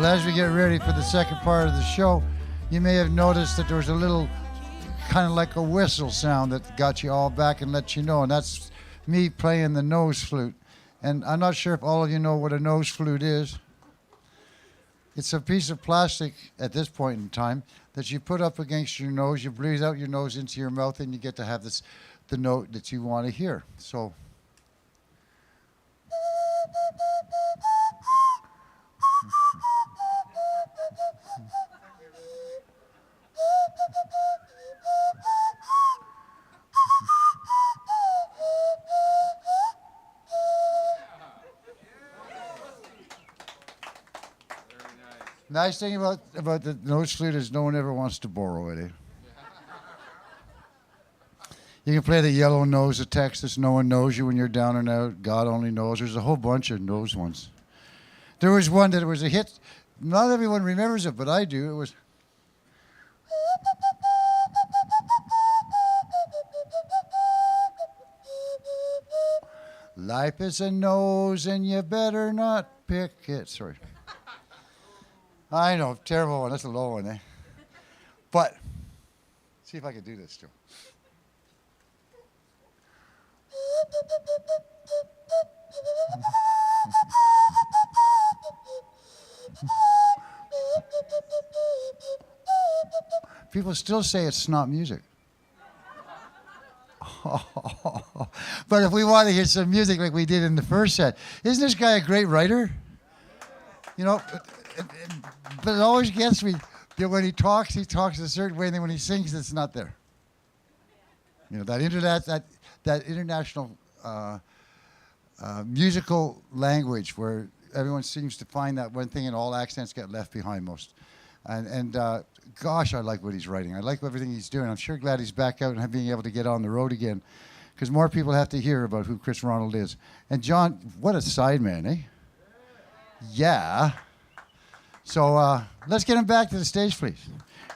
as we get ready for the second part of the show, you may have noticed that there was a little kind of like a whistle sound that got you all back and let you know, and that's me playing the nose flute. And I'm not sure if all of you know what a nose flute is. It's a piece of plastic at this point in time that you put up against your nose, you breathe out your nose into your mouth, and you get to have the note that you want to hear. So. Nice thing about the nose flute is no one ever wants to borrow it. Eh? You can play the yellow nose of Texas. No one knows you when you're down and out. God only knows. There's a whole bunch of nose ones. There was one that was a hit. Not everyone remembers it, but I do. It was. Life is a nose and you better not pick it. Sorry. I know, terrible one. That's a low one, eh? But, see if I can do this too. People still say it's not music. But if we want to hear some music like we did in the first set, isn't this guy a great writer? You know, but it always gets me when he talks a certain way, and then when he sings, it's not there. You know, that international musical language where everyone seems to find that one thing and all accents get left behind most. And gosh, I like what he's writing. I like everything he's doing. I'm sure glad he's back out and being able to get on the road again, because more people have to hear about who Chris Ronald is. And John, what a sideman, eh? Yeah. So let's get him back to the stage, please.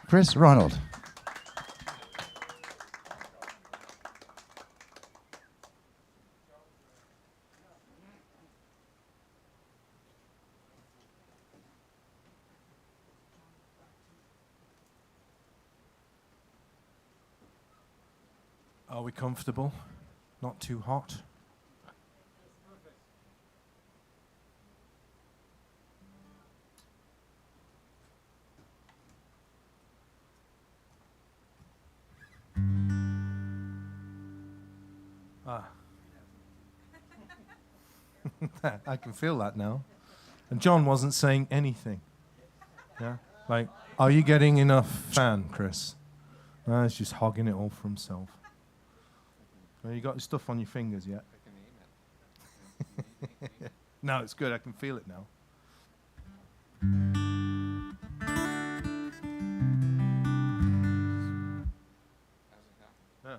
Chris Ronald. Are we comfortable? Not too hot? I can feel that now. And John wasn't saying anything. Yeah? Like, are you getting enough fan, Chris? No, he's just hogging it all for himself. Well, you got your stuff on your fingers yet? I can aim it. No, it's good. I can feel it now. Yeah.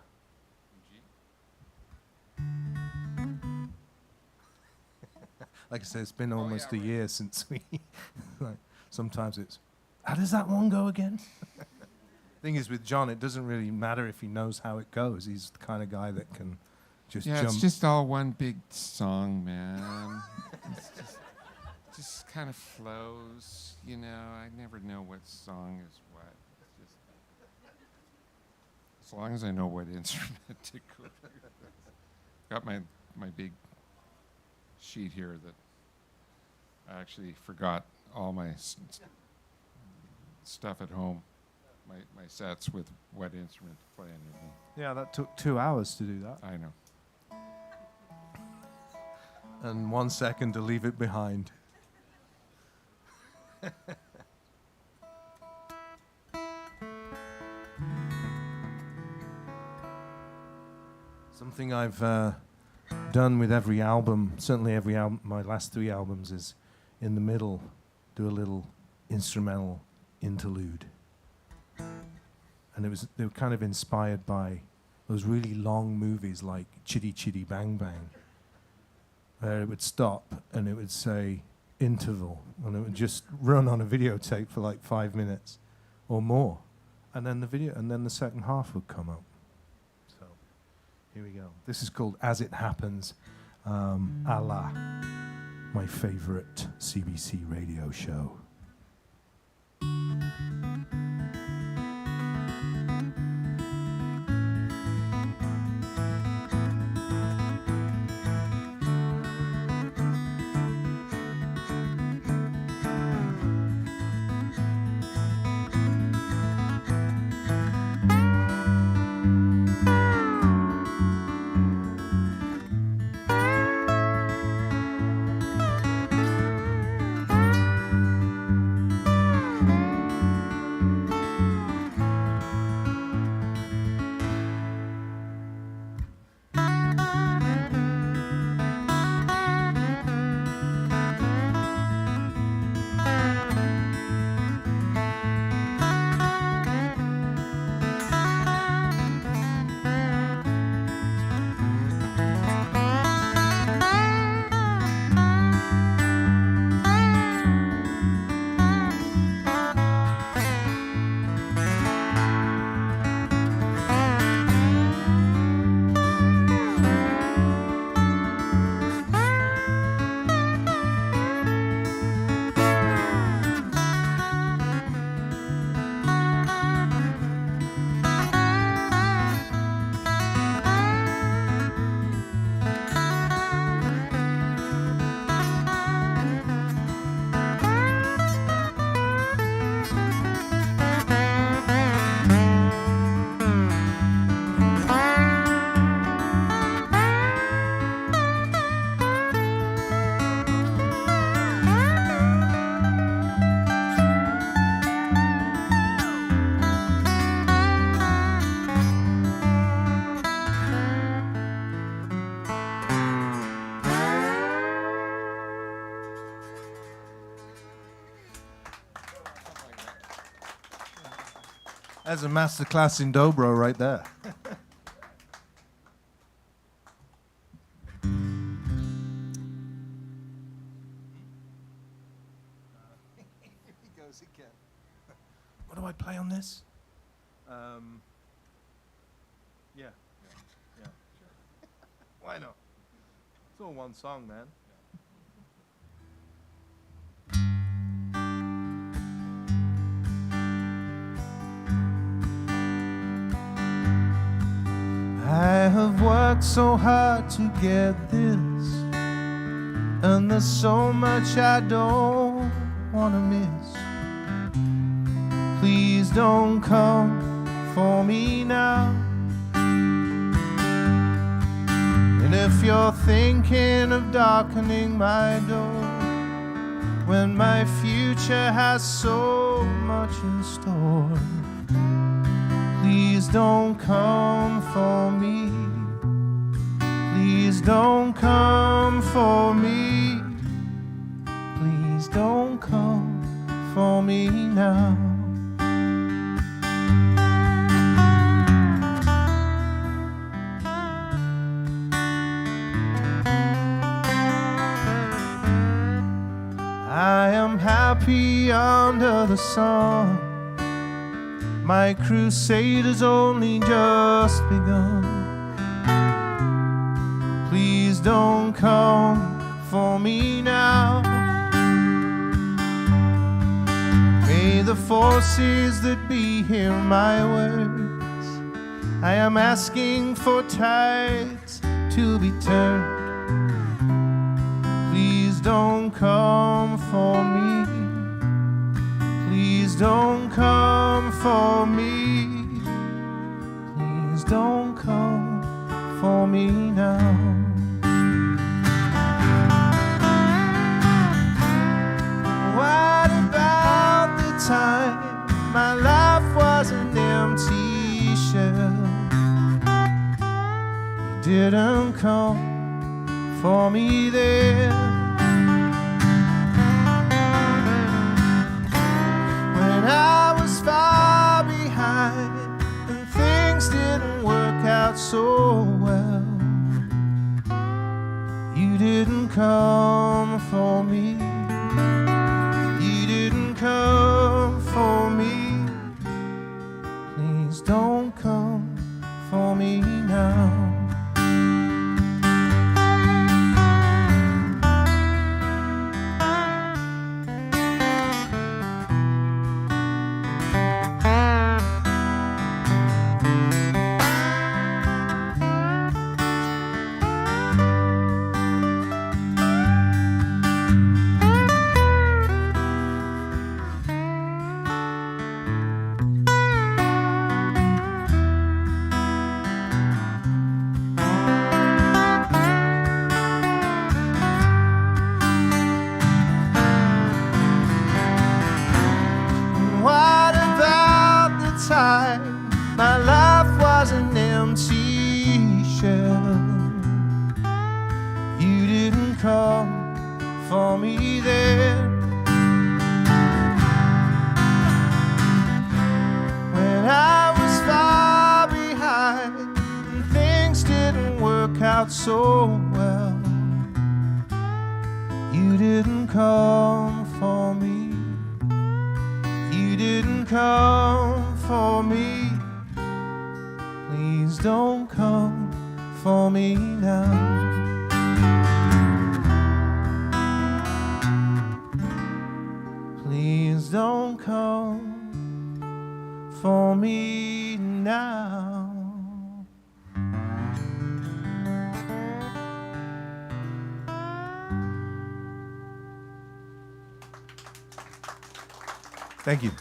Like I said, it's been almost a year since we. Like, sometimes it's, how does that one go again? Thing is, with John, it doesn't really matter if he knows how it goes. He's the kind of guy that can just jump. It's just all one big song, man. It's just kind of flows, you know. I never know what song is what. It's just, as long as I know what instrument to go. Got my big sheet here that I actually forgot all my stuff at home. My sets with what instrument to play and everything. Yeah, that took 2 hours to do that. I know. And 1 second to leave it behind. Something I've done with every album, certainly every album, my last 3 albums, is in the middle, do a little instrumental interlude. And they were kind of inspired by those really long movies like Chitty Chitty Bang Bang, where it would stop and it would say interval, and it would just run on a videotape for like 5 minutes or more, and then the second half would come up. So here we go. This is called As It Happens, a la my favorite CBC radio show. That's a masterclass in dobro right there. He goes again. What do I play on this? Yeah. Why not? It's all one song, man. I have worked so hard to get this, and there's so much I don't want to miss. Please don't come for me now. And if you're thinking of darkening my door when my future has so much in store, please don't come for me. Please don't come for me. Please don't come for me now. I am happy under the sun. My crusade has only just begun. Please don't come for me now. May the forces that be hear my words. I am asking for tides to be turned. Please don't come for me. Please don't come for me. Please don't come for me now. What about the time my life was an empty shell? You didn't come for me there. When I was far behind and things didn't work out so well, you didn't come for me. You didn't come for me. Please don't come for me now. My life was an empty shell. You didn't come for me then. When I was far behind and things didn't work out so well, you didn't come for me. You didn't come for me. Please don't come for me now. Please don't come for me now. Thank you.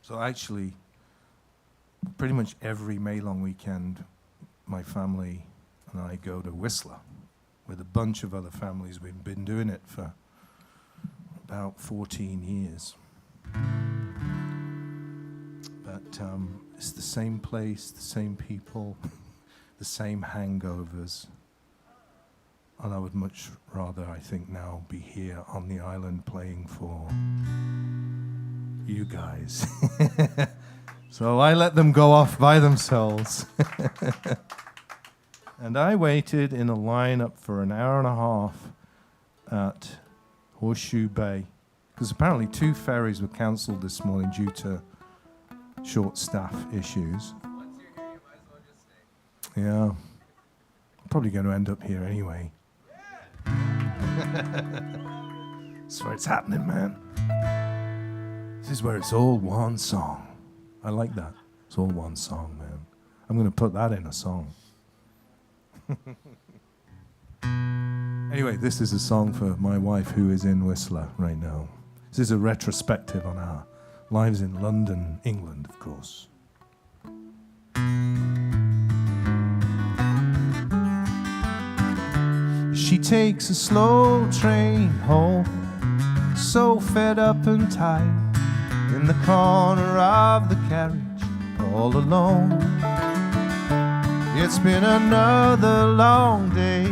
So actually, pretty much every May long weekend, my family and I go to Whistler, with a bunch of other families. We've been doing it for about 14 years. But it's the same place, the same people, the same hangovers. And I would much rather, I think now, be here on the island playing for you guys. So I let them go off by themselves. And I waited in a lineup for an hour and a half at Horseshoe Bay, because apparently 2 ferries were cancelled this morning due to short staff issues. Once you're here, you might as well just stay. Yeah. I'm probably going to end up here anyway. That's where it's happening, man. This is where it's all one song. I like that. It's all one song, man. I'm going to put that in a song. Anyway, this is a song for my wife who is in Whistler right now. This is a retrospective on our lives in London, England, of course. She takes a slow train home, so fed up and tired, in the corner of the carriage, all alone. It's been another long day,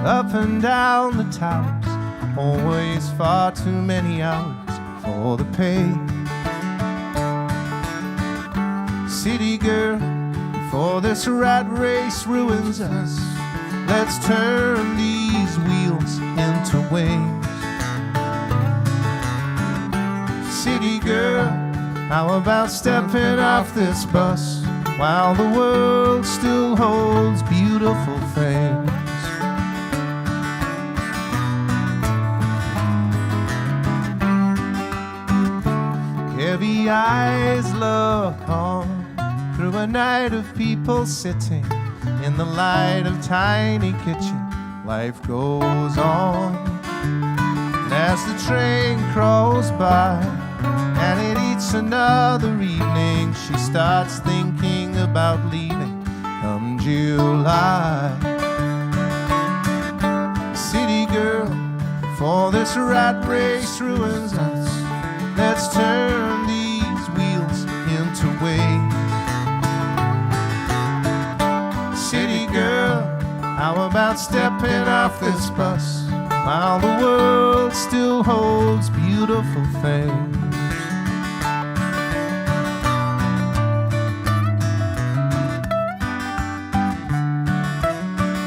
up and down the towers, always far too many hours for the pay. City girl, before this rat race ruins us, let's turn these wheels into wings. City girl, how about stepping off this bus while the world still holds beautiful things? Heavy eyes look on through a night of people sitting in the light of tiny kitchen. Life goes on, and as the train crawls by and it eats another evening, she starts thinking about leaving come July. City girl, before this rat race ruins us, let's turn these wheels into wings. City girl, how about stepping off this bus while the world still holds beautiful things?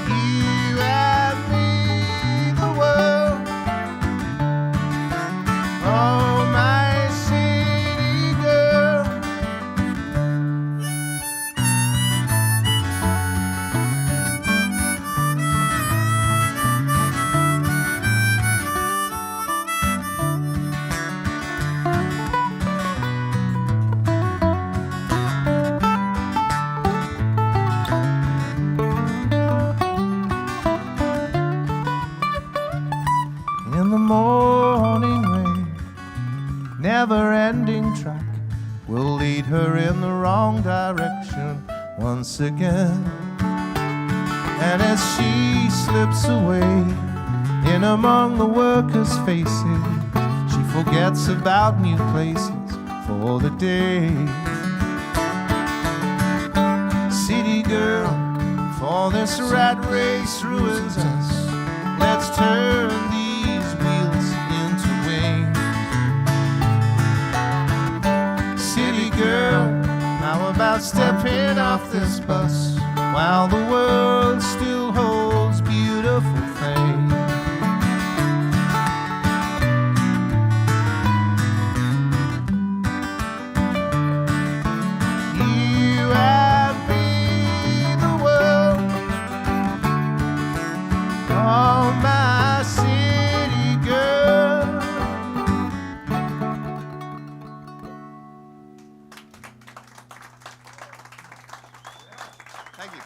You and me, the world. Oh, my city girl. In the morning rain, never-ending track will lead her in the wrong direction once again. And as she slips away in among the workers' faces, she forgets about new places for the day. City girl, for this rat race ruins us, let's turn these wheels into wings. City girl, how about stepping off this bus while the world still holds beautiful things? You and me, the world. Oh, my city girl. Thank you.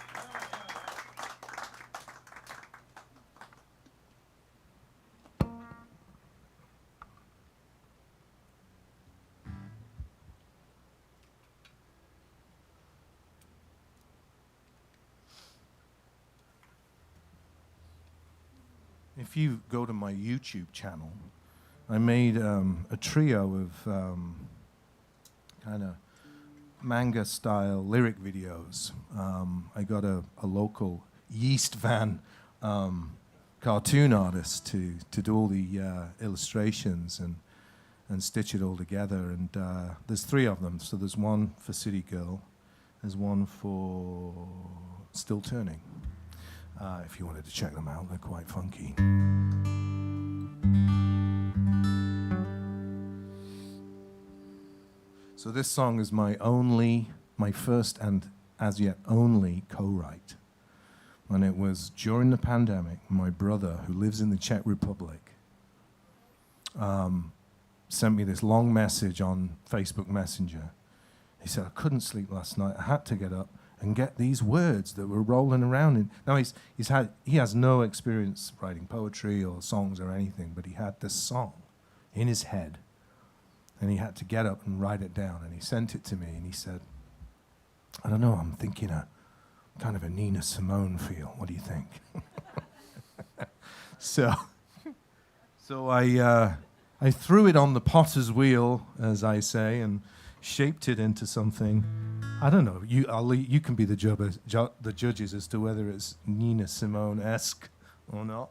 if you go to my YouTube channel, I made a trio of kind of manga-style lyric videos. I got a local Yeast Van cartoon artist to do all the illustrations and stitch it all together. And there's 3 of them. So there's one for City Girl, there's one for Still Turning. If you wanted to check them out, they're quite funky. So this song is my first and as yet only co-write. And it was during the pandemic, my brother, who lives in the Czech Republic, sent me this long message on Facebook Messenger. He said, I couldn't sleep last night. I had to get up and get these words that were rolling around in. Now he has no experience writing poetry or songs or anything, but he had this song in his head. And he had to get up and write it down. And he sent it to me and he said, I don't know, I'm thinking kind of a Nina Simone feel. What do you think? So I threw it on the potter's wheel, as I say, and shaped it into something. I don't know. You can be the judges as to whether it's Nina Simone-esque or not.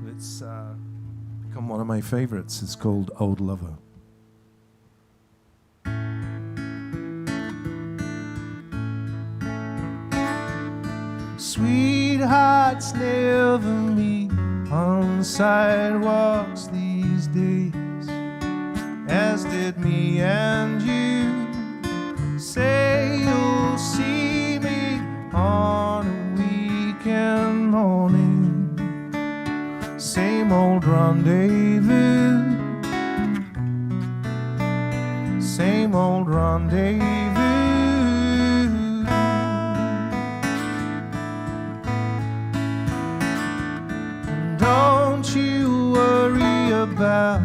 It's become one of my favorites. It's called Old Lover. Sweethearts never meet on sidewalks these days, as did me and you. Say you'll see me on a weekend morning, same old rendezvous, same old rendezvous. Don't you worry about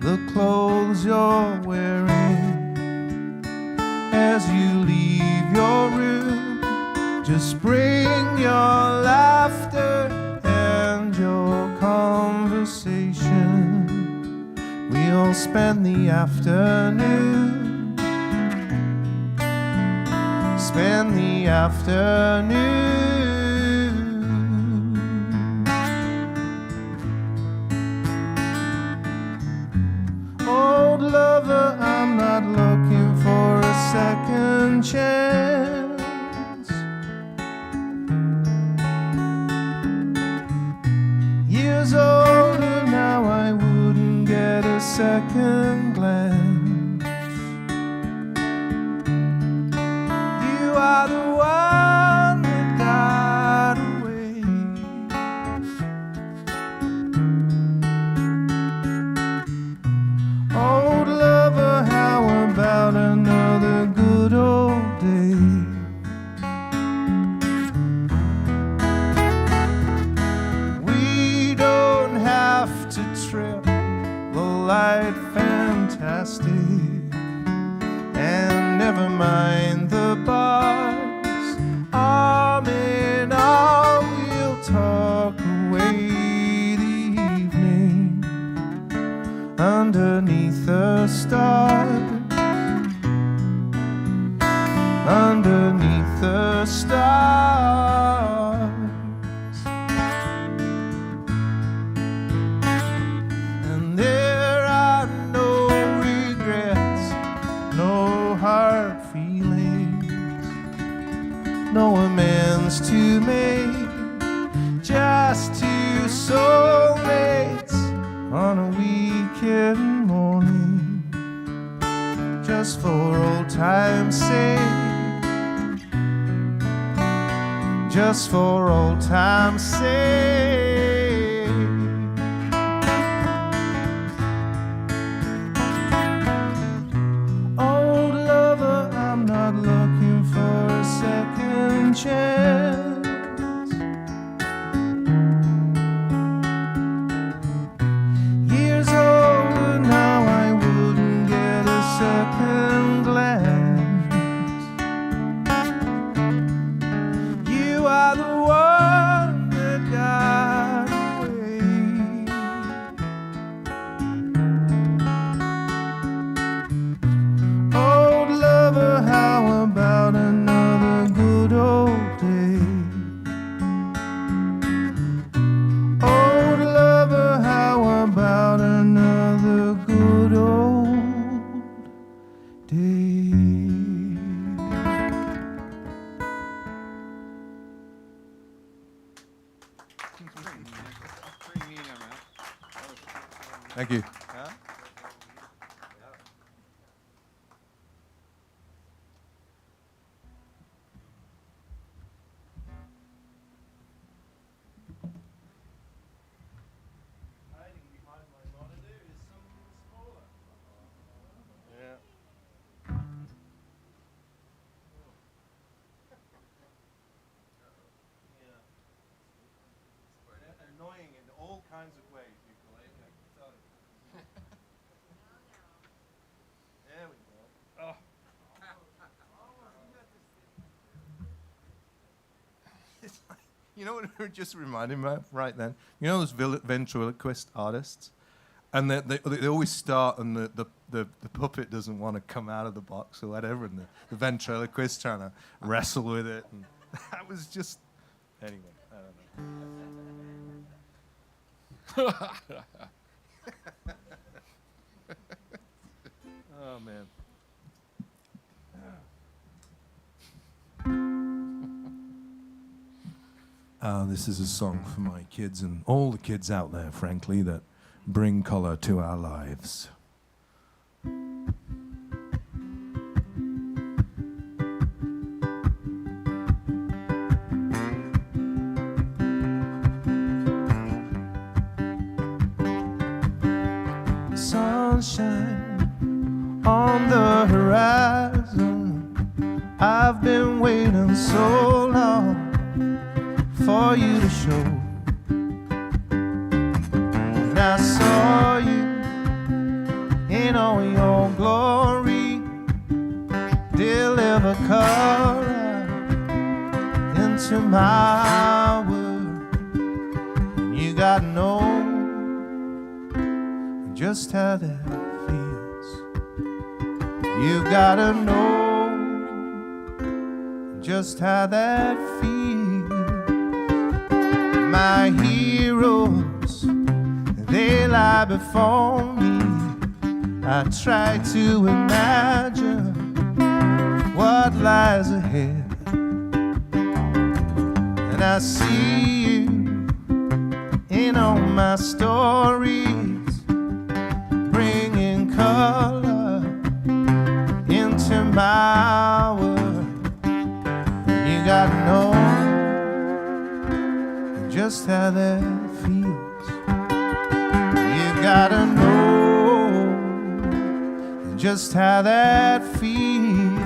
the clothes you're wearing as you leave your room. Just bring your laughter and your conversation. We'll spend the afternoon, spend the afternoon. Old lover, I'm not looking for a second chance. Years older now, I wouldn't get a second glance. You are the one that got away. Old lover, how about another good old day? We don't have to trip the light fantastic, and never mind the bars. Arm in arm, we'll talk away the evening underneath the stars, underneath the stars. And there are no regrets, no hard feelings, no amends to make, just two soulmates on a weekend morning, just for old time's sake, just for old time's sake. Old lover, I'm not looking for a second chance. Years older now, I wouldn't get a second glance. You are the one that got Thank you. Annoying in all kinds of ways, ukulele, I can tell you. There we go. Oh. It's like, you know what it just reminded me of right then? You know those ventriloquist artists? And they always start and the puppet doesn't want to come out of the box or whatever, and the ventriloquist trying to wrestle with it. And that was just, anyway, I don't know. Oh, man. This is a song for my kids and all the kids out there, frankly, that bring color to our lives. Sunshine on the horizon. I've been waiting so long for you to show. And I saw you in all your glory, deliver color into my world. And you gotta know just how that feels. You gotta know just how that feels. My heroes, they lie before me. I try to imagine what lies ahead, and I see you in all my stories, bringing color into my world. You gotta know just how that feels. You gotta know just how that feels.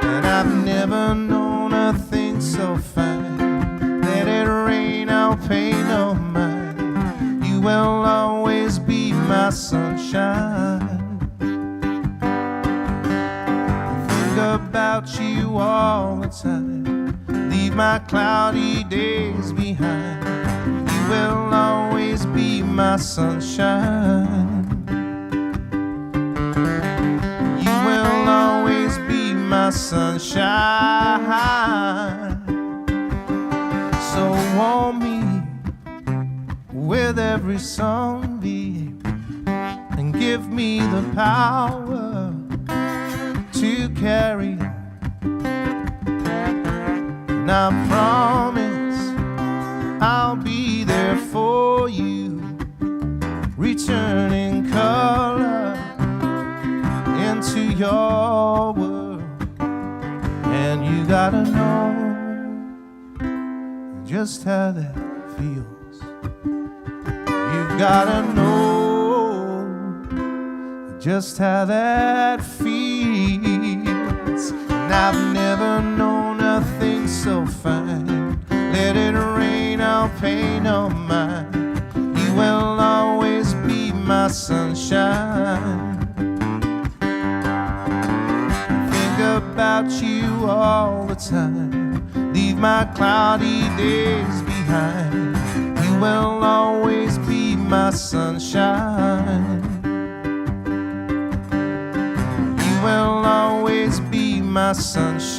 And I've never known a thing so fine. Let it rain, I'll pay no mind. You will always be my sunshine. I think about you all the time. Leave my cloudy days behind. You will always be my sunshine. You will always be my sunshine. So warm me with every sunbeam and give me the power to carry on. And I promise I'll be there for you, returning color into your world. And you gotta know just how that feels. You've gotta know just how that feels. And I've never known a thing so fine. Let it rain, I'll pay no mind. You will always be my sunshine. Think about you all the time. Leave my cloudy days behind. You will always be my sunshine. You will always be my sunshine.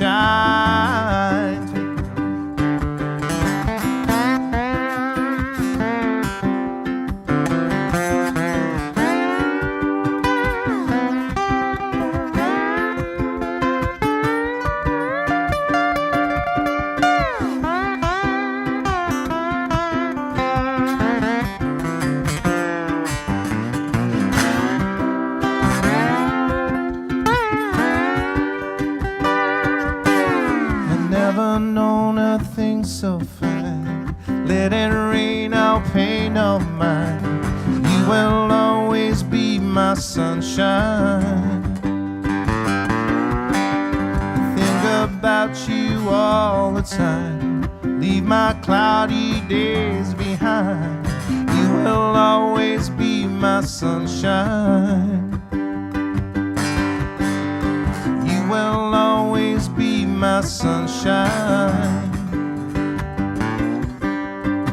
queen of mine. You will always be my sunshine. I think about you all the time. Leave my cloudy days behind. You will always be my sunshine. You will always be my sunshine.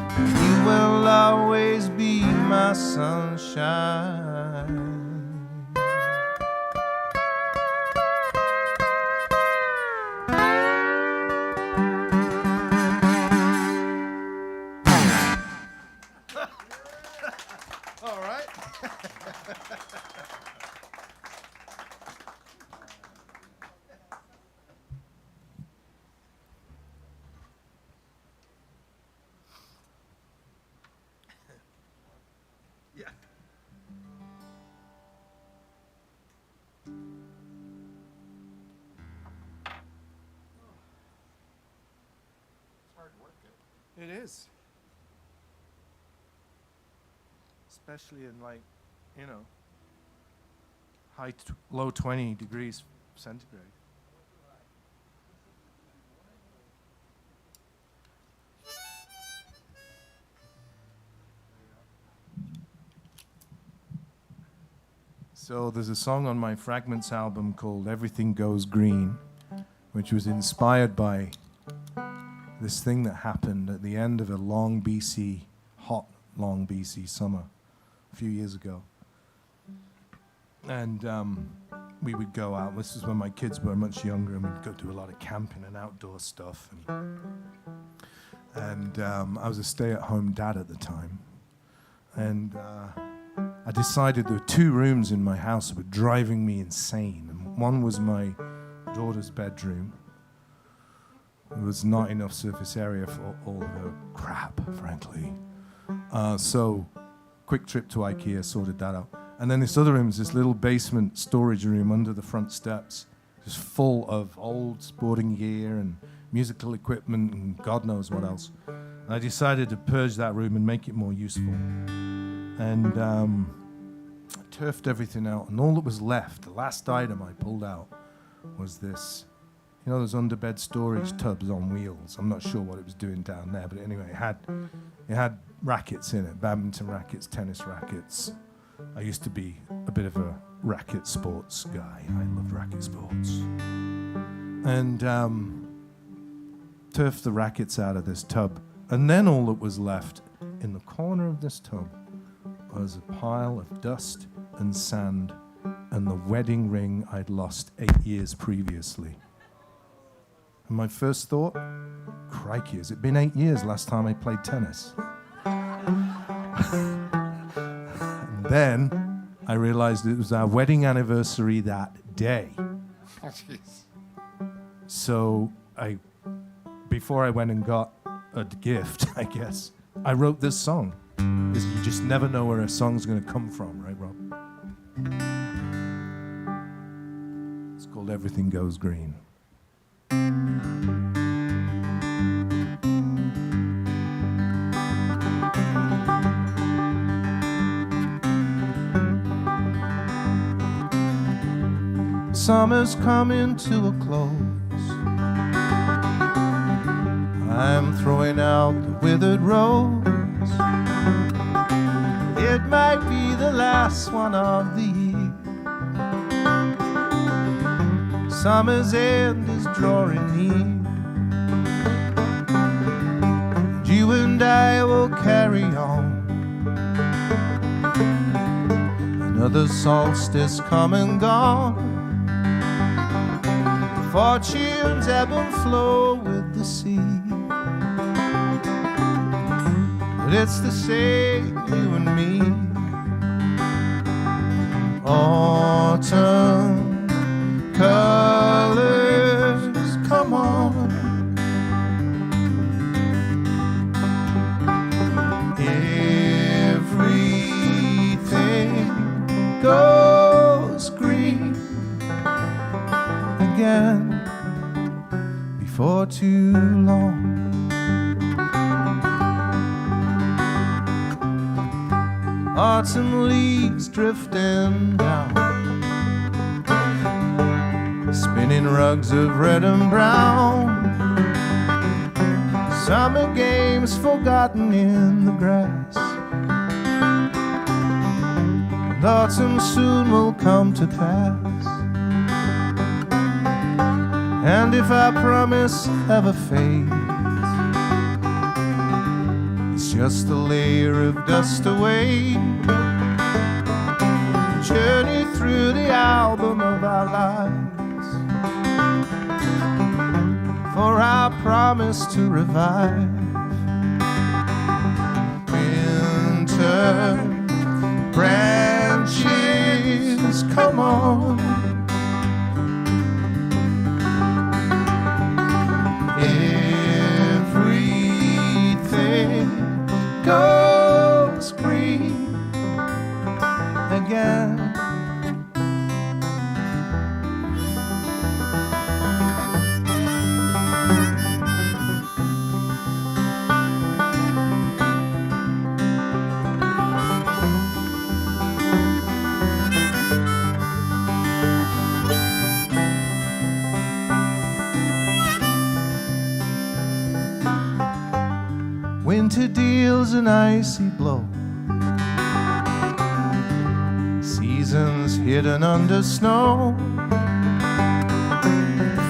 You will always be my sunshine. All right. Yeah. It is. Especially in like, you know, low 20 degrees centigrade. So there's a song on my Fragments album called Everything Goes Green, which was inspired by this thing that happened at the end of a long BC, hot long BC summer a few years ago. And we would go out. This is when my kids were much younger, and we'd go do a lot of camping and outdoor stuff. And I was a stay-at-home dad at the time. And I decided there were 2 rooms in my house that were driving me insane. And one was my daughter's bedroom. There was not enough surface area for all the crap, frankly. So, quick trip to IKEA, sorted that out. And then this other room is this little basement storage room under the front steps, just full of old sporting gear and musical equipment and God knows what else. And I decided to purge that room and make it more useful. And I turfed everything out, and all that was left, the last item I pulled out, was this. You know those underbed storage tubs on wheels? I'm not sure what it was doing down there, but anyway, it had rackets in it, badminton rackets, tennis rackets. I used to be a bit of a racket sports guy. I loved racket sports. And turfed the rackets out of this tub. And then all that was left in the corner of this tub was a pile of dust and sand and the wedding ring I'd lost 8 years previously. And my first thought, crikey, has it been 8 years last time I played tennis? And then I realized it was our wedding anniversary that day. Oh, jeez. So before I went and got a gift, I guess, I wrote this song. You just never know where a song's going to come from, right, Rob? It's called Everything Goes Green. Summer's coming to a close. I'm throwing out the withered rose. It might be the last one of the year. Summer's end is drawing near. And you and I will carry on. Another solstice come and gone. Fortunes ebb and flow with the sea. But it's the same, you and me. Autumn colors, come on. Everything goes green again before too long. autumn leaves drifting down, spinning rugs of red and brown, summer games forgotten in the grass. And autumn soon will come to pass, and if our promise ever fades, it's just a layer of dust away, journey through the album of our lives, for our promise to revive. Winter branches, come on, everything goes green again. Winter deals an icy blow, seasons hidden under snow,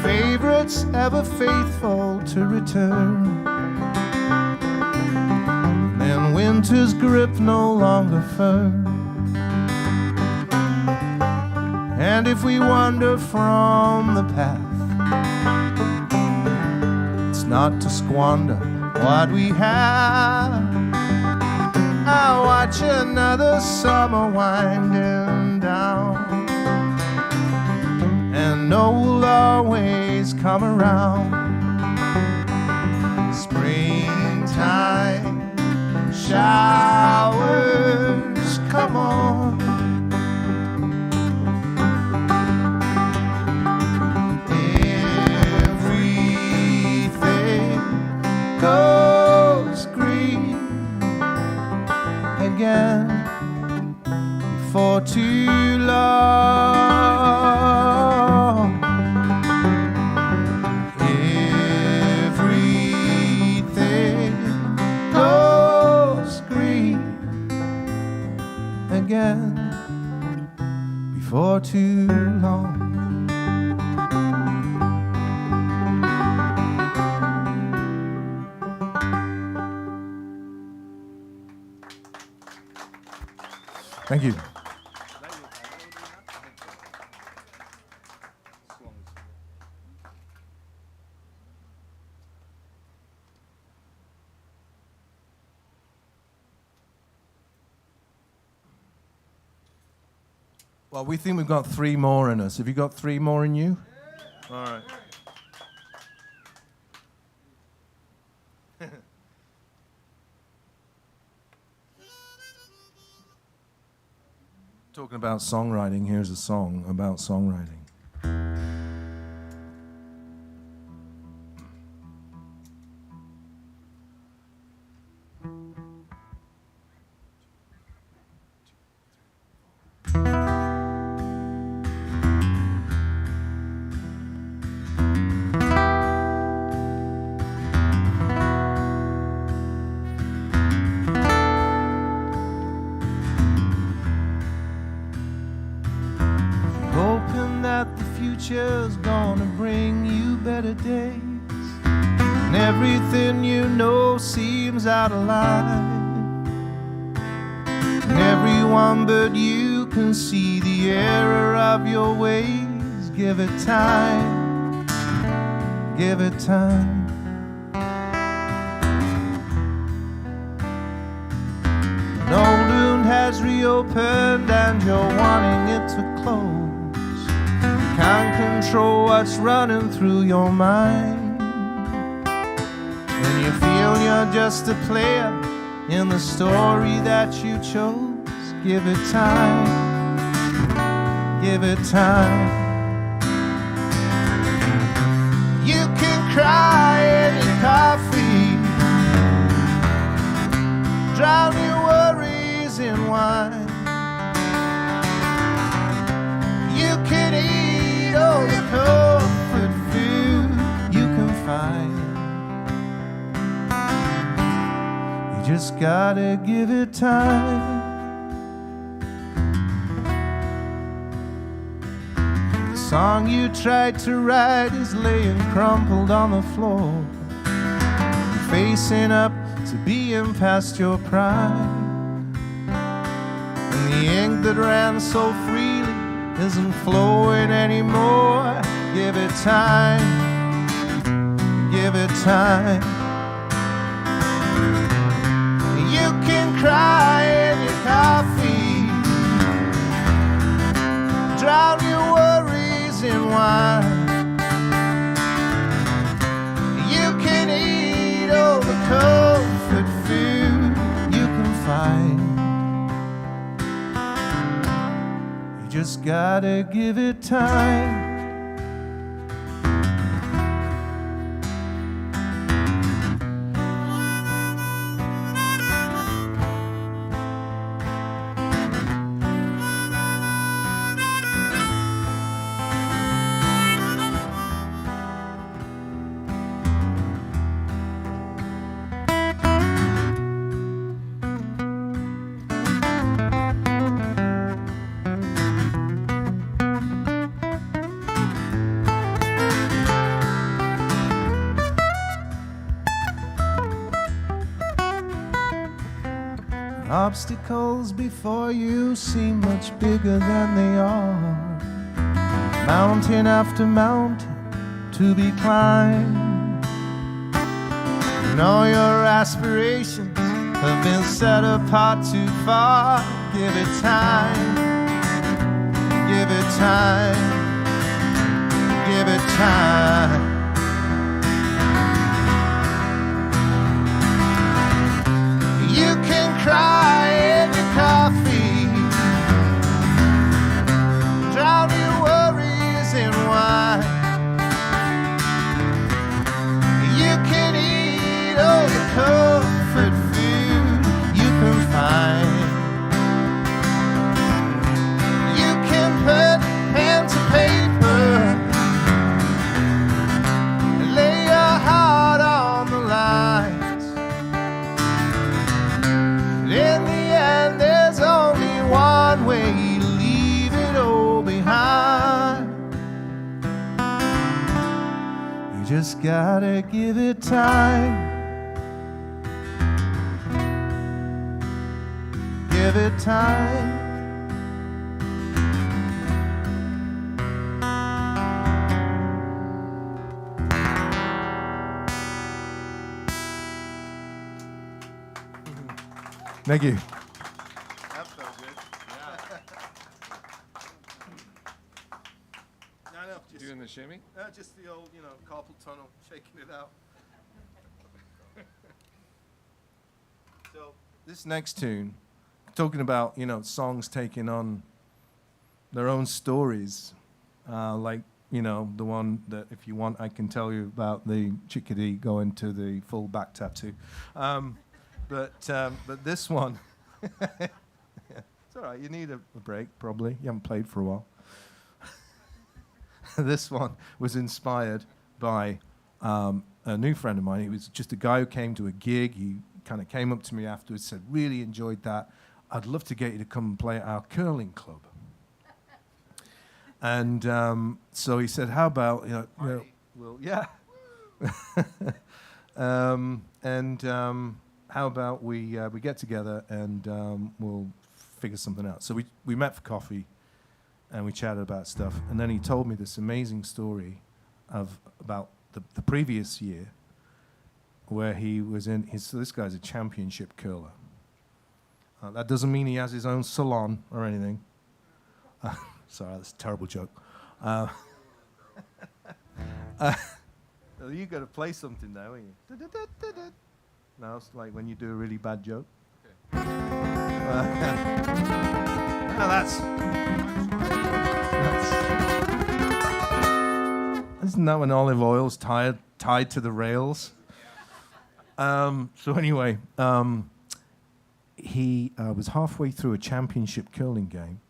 favorites ever faithful to return. Then winter's grip no longer firm, and if we wander from the path, it's not to squander what we have. I watch another summer winding down, and know we'll always come around. Springtime showers, come on, everything goes green again before too long. Everything goes green again before too long. Thank you. Well, we think we've got 3 more in us. Have you got 3 more in you? Yeah. All right. Talking about songwriting, here's a song about songwriting. Future's gonna bring you better days, and everything you know seems out of line, and everyone but you can see the error of your ways. Give it time, give it time. An old wound has reopened and you're wanting it to close. Can't control what's running through your mind, and you feel you're just a player in the story that you chose. Give it time, give it time. You can cry in your coffee, drown your worries in wine. gotta give it time. The song you tried to write is laying crumpled on the floor, facing up to being past your prime. And the ink that ran so freely isn't flowing anymore. Give it time, give it time. You can cry in your coffee, drown your worries in wine. You can eat all the comfort food you can find. You just gotta give it time. Obstacles before you seem much bigger than they are. Mountain after mountain to be climbed. And all your aspirations have been set apart too far. Give it time, give it time, give it time. You can cry in your coffee, drown your worries in wine. You can eat all the comfort food you can find. You can put pen to paper and lay your heart on the line. In the end, there's only one way to leave it all behind. You just gotta give it time. Give it time. Thank you. That felt good. Yeah. No, just, Doing the shimmy? just the old, carpal tunnel, shaking it out. So this next tune, talking about, songs taking on their own stories, like, the one that if you want, I can tell you about the chickadee going to the full back tattoo. But this one, it's all right. You need a break, probably. You haven't played for a while. This one was inspired by a new friend of mine. He was just a guy who came to a gig. He kind of came up to me afterwards, said, really enjoyed that. I'd love to get you to come and play at our curling club. And so he said, how about, well, yeah. How about we get together and we'll figure something out. So we met for coffee and we chatted about stuff. And then he told me this amazing story about the previous year where he was so this guy's a championship curler. That doesn't mean he has his own salon or anything. Sorry, that's a terrible joke. You got to play something now, ain't you? No, it's like when you do a really bad joke. Okay. Isn't that when olive oil's tied to the rails? So anyway, he was halfway through a championship curling game,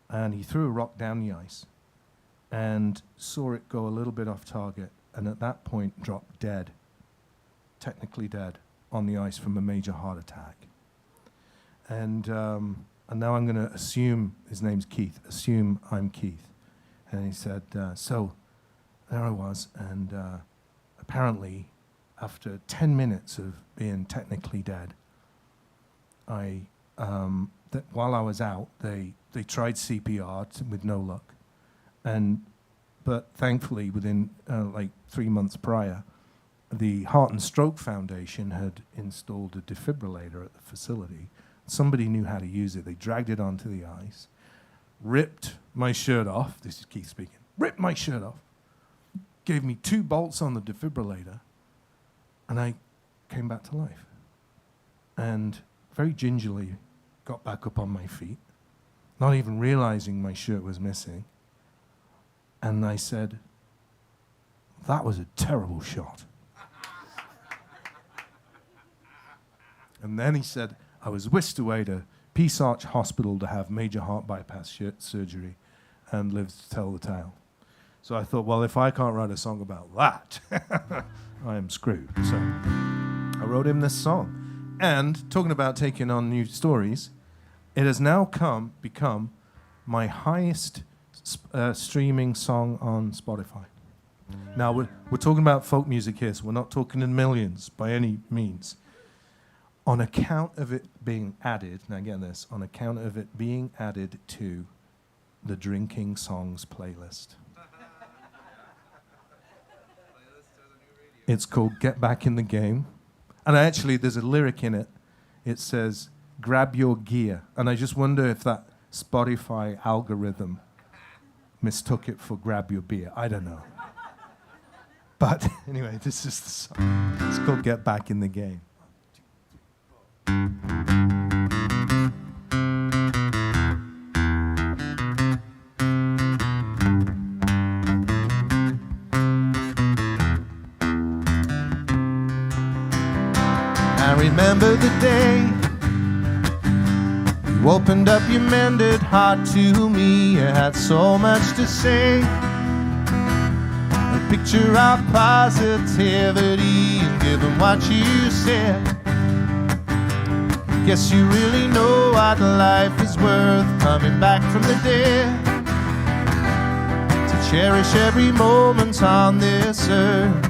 and he threw a rock down the ice, and saw it go a little bit off target, and at that point dropped dead, technically dead. on the ice from a major heart attack. And now I'm going to assume his name's Keith. Assume I'm Keith. And he said, so there I was, and apparently after 10 minutes of being technically dead, while I was out, they tried CPR with no luck. But thankfully, within like 3 months prior, the Heart and Stroke Foundation had installed a defibrillator at the facility. Somebody knew how to use it. They dragged it onto the ice, ripped my shirt off. This is Keith speaking. Ripped my shirt off, gave me 2 bolts on the defibrillator, and I came back to life. And very gingerly got back up on my feet, not even realizing my shirt was missing. And I said, that was a terrible shot. And then he said, I was whisked away to Peace Arch Hospital to have major heart bypass surgery and lived to tell the tale. So I thought, well, if I can't write a song about that, I am screwed. So I wrote him this song. And talking about taking on new stories, it has now become my highest streaming song on Spotify. Now, we're talking about folk music here, so we're not talking in millions by any means. On account of it being added, now get this, on account of it being added to the Drinking Songs playlist. It's called Get Back in the Game. And actually, there's a lyric in it. It says, grab your gear. And I just wonder if that Spotify algorithm mistook it for grab your beer. I don't know. But anyway, this is the song. It's called Get Back in the Game. I remember the day you opened up your mended heart to me. You had so much to say, a picture of positivity, and given what you said, guess you really know what life is worth, coming back from the dead to cherish every moment on this earth.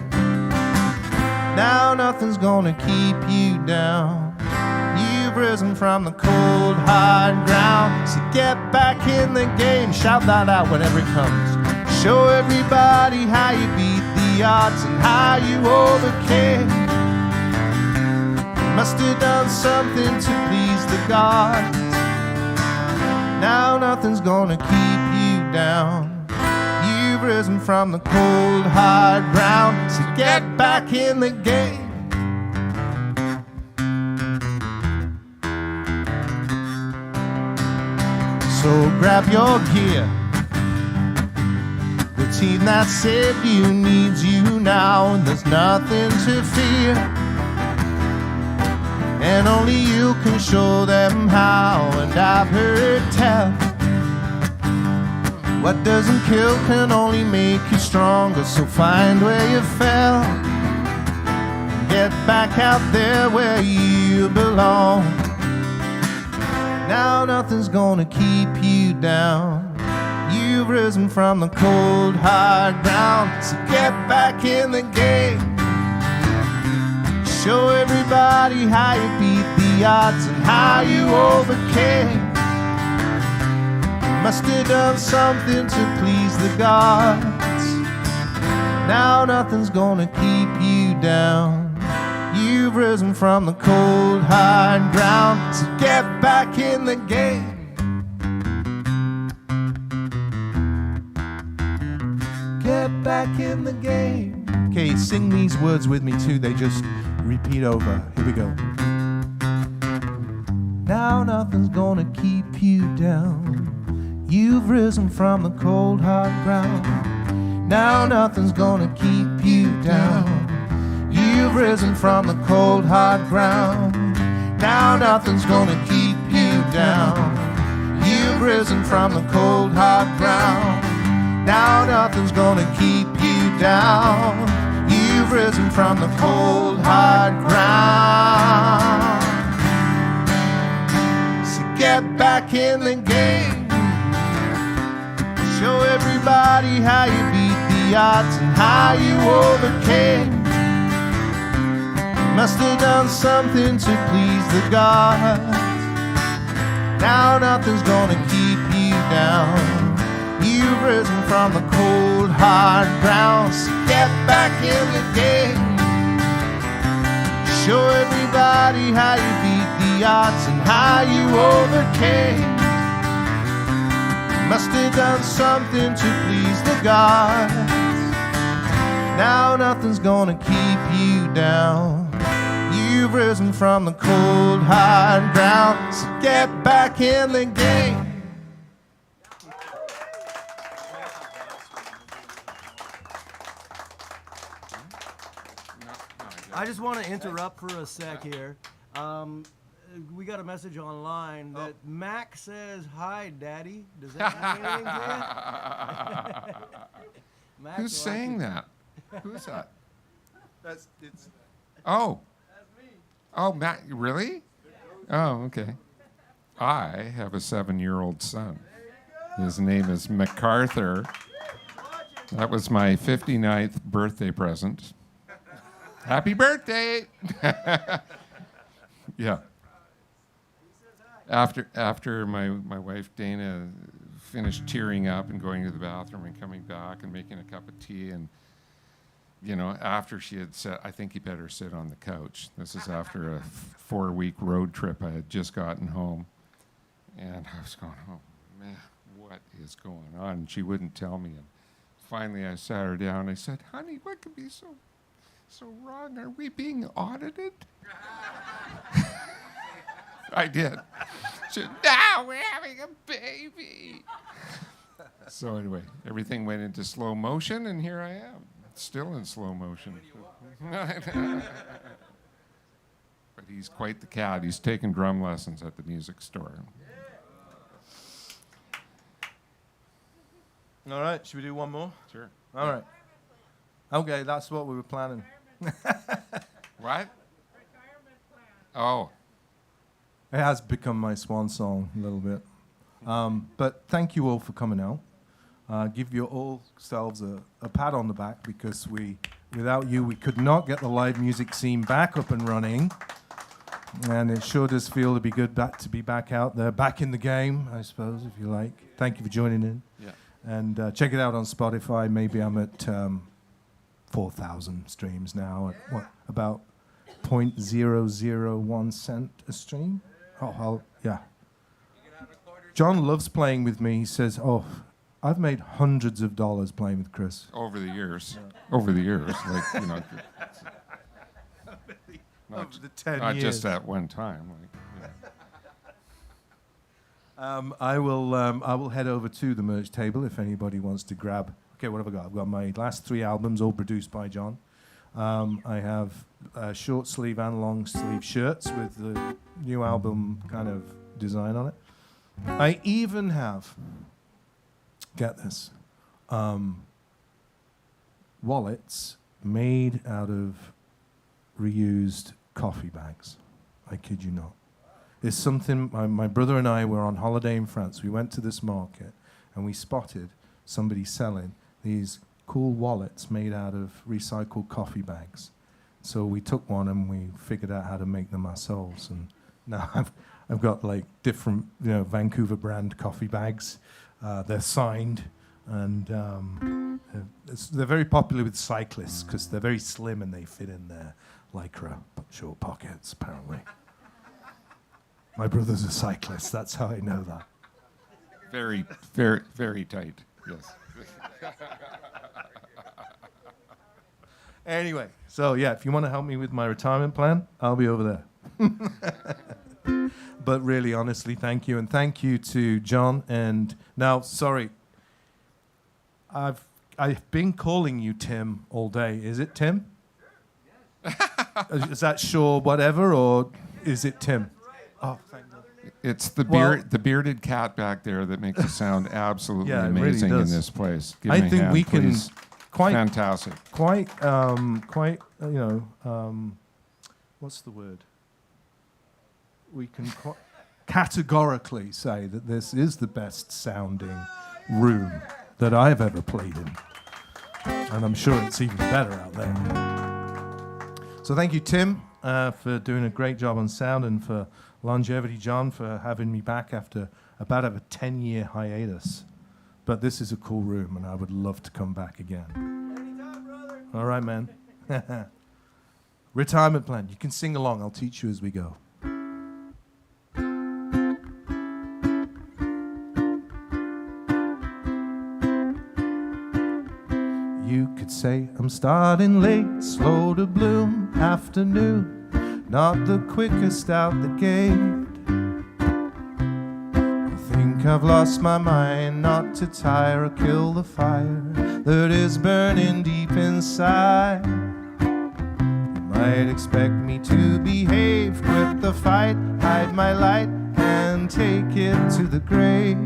Now nothing's gonna keep you down. You've risen from the cold, hard ground. So get back in the game. Shout that out whenever it comes. Show everybody how you beat the odds and how you overcame. You must have done something to please the gods. Now nothing's gonna keep you down. You've risen from the cold, hard ground. So get back in the game. So grab your gear. The team that saved you needs you now, and there's nothing to fear. And only you can show them how, and I've heard tell, what doesn't kill can only make you stronger. So find where you fell, get back out there where you belong. Now nothing's gonna keep you down. You've risen from the cold, hard ground. So get back in the game. Show everybody how you beat the odds and how you overcame. Must have done something to please the gods. Now nothing's gonna keep you down. You've risen from the cold, hard ground. So get back in the game. Get back in the game. Okay, sing these words with me too. They just repeat over. Here we go. Now nothing's gonna keep you down. You've risen from the cold, hard ground. Now nothing's gonna keep you down. You've risen from the cold, hard ground. Now nothing's gonna keep you down. You've risen from the cold, hard ground. Now nothing's gonna keep you down. You've You've risen from the cold, hard ground. So get back in the game. Show everybody how you beat the odds and how you overcame. Must have done something to please the gods. Now nothing's gonna keep you down. You've risen from the cold, hard ground. So get back in the game. Show everybody how you beat the odds and how you overcame. Must have done something to please the gods. Now nothing's gonna keep you down. You've risen from the cold, hard ground. So get back in the game. I just want to interrupt for a sec here. We got a message online that Mac says, "Hi, Daddy." Does that mean anything to you? Mac, Who's you like saying it? that? Who's that? It's Oh. Oh, Matt, really? Oh, okay. I have a 7-year-old son. His name is MacArthur. That was my 59th birthday present. Happy birthday! Yeah. After my wife Dana finished tearing up and going to the bathroom and coming back and making a cup of tea, and you know, after she had said, "I think you better sit on the couch." This is after a 4-week road trip. I had just gotten home, and I was going, "Oh man, what is going on?" And she wouldn't tell me. And finally, I sat her down. And I said, "Honey, what could be so wrong? Are we being audited?" I did. She said, "No, we're having a baby." So anyway, everything went into slow motion, and here I am, still in slow motion. But he's quite the cat. He's taken drum lessons at the music store. all right. Should we do one more? Sure. All right. Okay, that's what we were planning. What? Oh. It has become my swan song a little bit. But thank you all for coming out. Give your all selves a pat on the back, because without you, we could not get the live music scene back up and running. And it sure does feel to be good to be back out there, back in the game, I suppose, if you like. Thank you for joining in. Yeah. And check it out on Spotify. Maybe I'm at 4,000 streams now, at about 0.001 cent a stream. Yeah. John loves playing with me. He says, "Oh, I've made hundreds of dollars playing with Chris." Over the years. Over the years. Like, you know. Over the 10 not years. just at one time. Like, yeah. I will head over to the merch table if anybody wants to grab. Okay, what have I got? I've got my last 3 albums, all produced by John. I have short sleeve and long sleeve shirts with the new album kind of design on it. I even have, get this, wallets made out of reused coffee bags. I kid you not. It's something, my brother and I were on holiday in France. We went to this market and we spotted somebody selling these cool wallets made out of recycled coffee bags. So we took one and we figured out how to make them ourselves. And now I've got like different, Vancouver brand coffee bags. They're signed, and they're very popular with cyclists because they're very slim and they fit in their Lycra short pockets, apparently. My brother's a cyclist, that's how I know that. Very, very, very tight. Yes. Anyway, so yeah, if you want to help me with my retirement plan, I'll be over there. But really, honestly, thank you. And thank you to John. And now, sorry, I've been calling you Tim all day. Is it Tim? Is that sure whatever, or is it Tim? Oh, thank God. It's the Well- the bearded cat back there that makes it sound absolutely Yeah, it really amazing in does. this place. Give I me a think hand, we please. can quite fantastic. quite, what's the word? We can categorically say that this is the best sounding room that I've ever played in. And I'm sure it's even better out there. So thank you, Tim, for doing a great job on sound, and for longevity, John, for having me back after about a 10-year hiatus. But this is a cool room, and I would love to come back again. Anytime, brother. All right, man. Retirement plan. You can sing along. I'll teach you as we go. You could say I'm starting late, slow to bloom, afternoon, not the quickest out the gate. I think I've lost my mind, not to tire or kill the fire that is burning deep inside. You might expect me to behave, quit the fight, hide my light, and take it to the grave.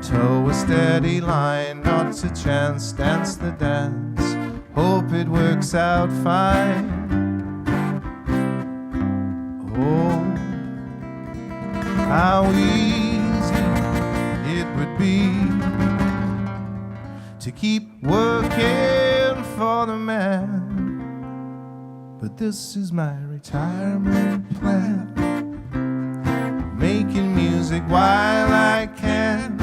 Toe a steady line, not to chance, dance the dance, hope it works out fine. Oh, how easy it would be to keep working for the man, but this is my retirement plan. Making music while I can,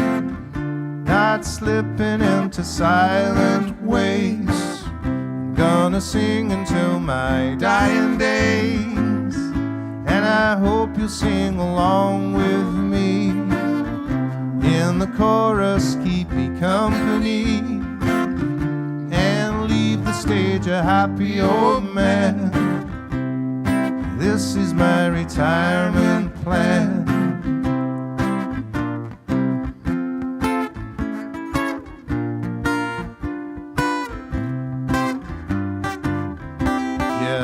not slipping into silent ways. I'm gonna sing until my dying days, and I hope you'll sing along with me. In the chorus, keep me company, and leave the stage a happy old man. This is my retirement plan.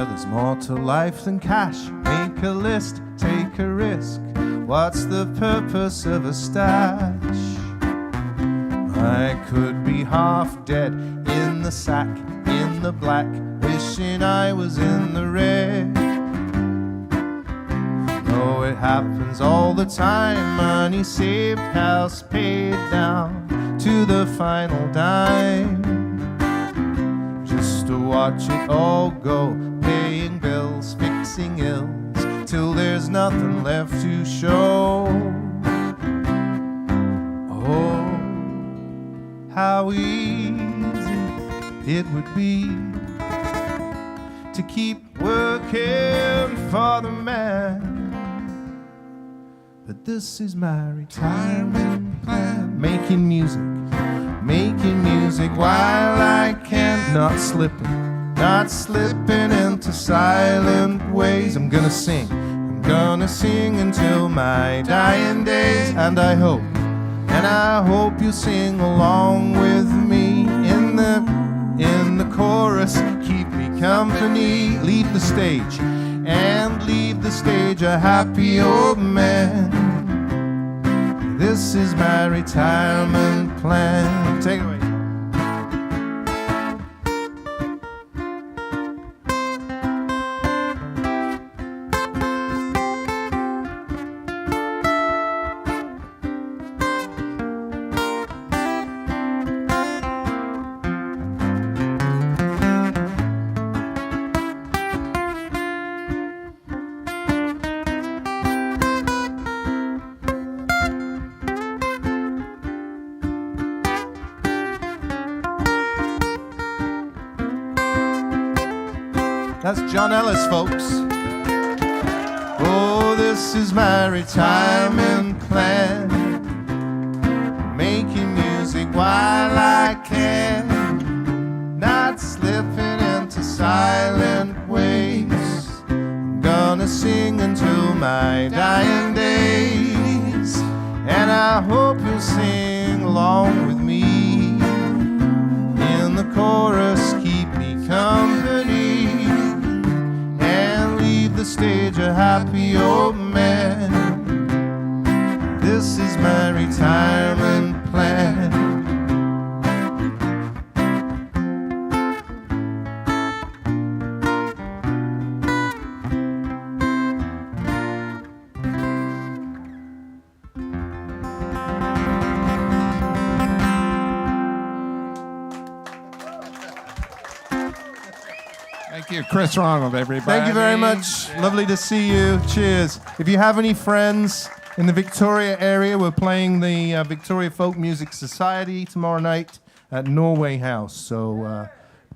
There's more to life than cash. Make a list, take a risk. What's the purpose of a stash? I could be half dead in the sack, in the black, wishing I was in the red. Oh, it happens all the time. Money saved, house paid down to the final dime. Just to watch it all go, paying bills, fixing ills, till there's nothing left to show. Oh, how easy it would be to keep working for the man, but this is my retirement plan. Making music while I can, not slipping into silent ways. I'm gonna sing until my dying days, and I hope you sing along with me. In the chorus, keep me company, leave the stage, and leave the stage a happy old man. This is my retirement plan. Take it away. That's John Ellis, folks. Oh, this is my retirement plan. Making music while I can, not slipping into silent ways. I'm gonna sing until my dying days, and I hope you'll sing along with me. In the chorus, keep me company, the stage a happy old man. This is my retirement plan. Thank you, Chris Ronald, everybody. Thank you very much. Lovely to see you. Cheers. If you have any friends in the Victoria area, we're playing the Victoria Folk Music Society tomorrow night at Norway House. So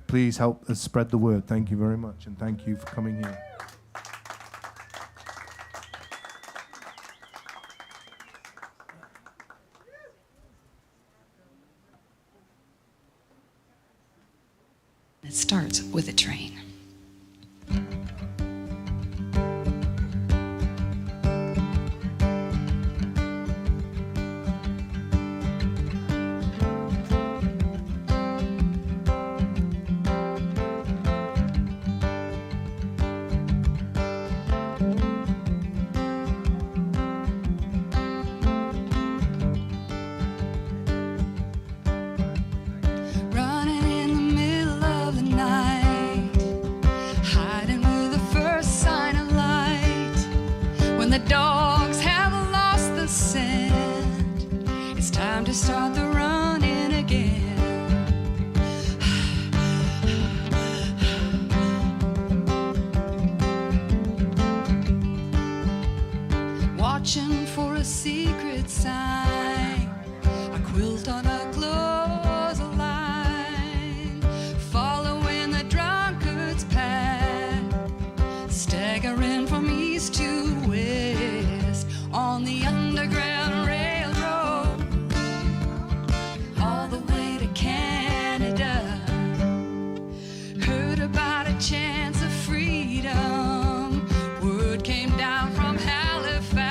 please help us spread the word. Thank you very much, and thank you for coming here. It starts with a train. Watching for a secret sign, a quilt on a clothesline, following the drunkard's path, staggering from east to west on the Underground Railroad, all the way to Canada. Heard about a chance of freedom, word came down from Halifax.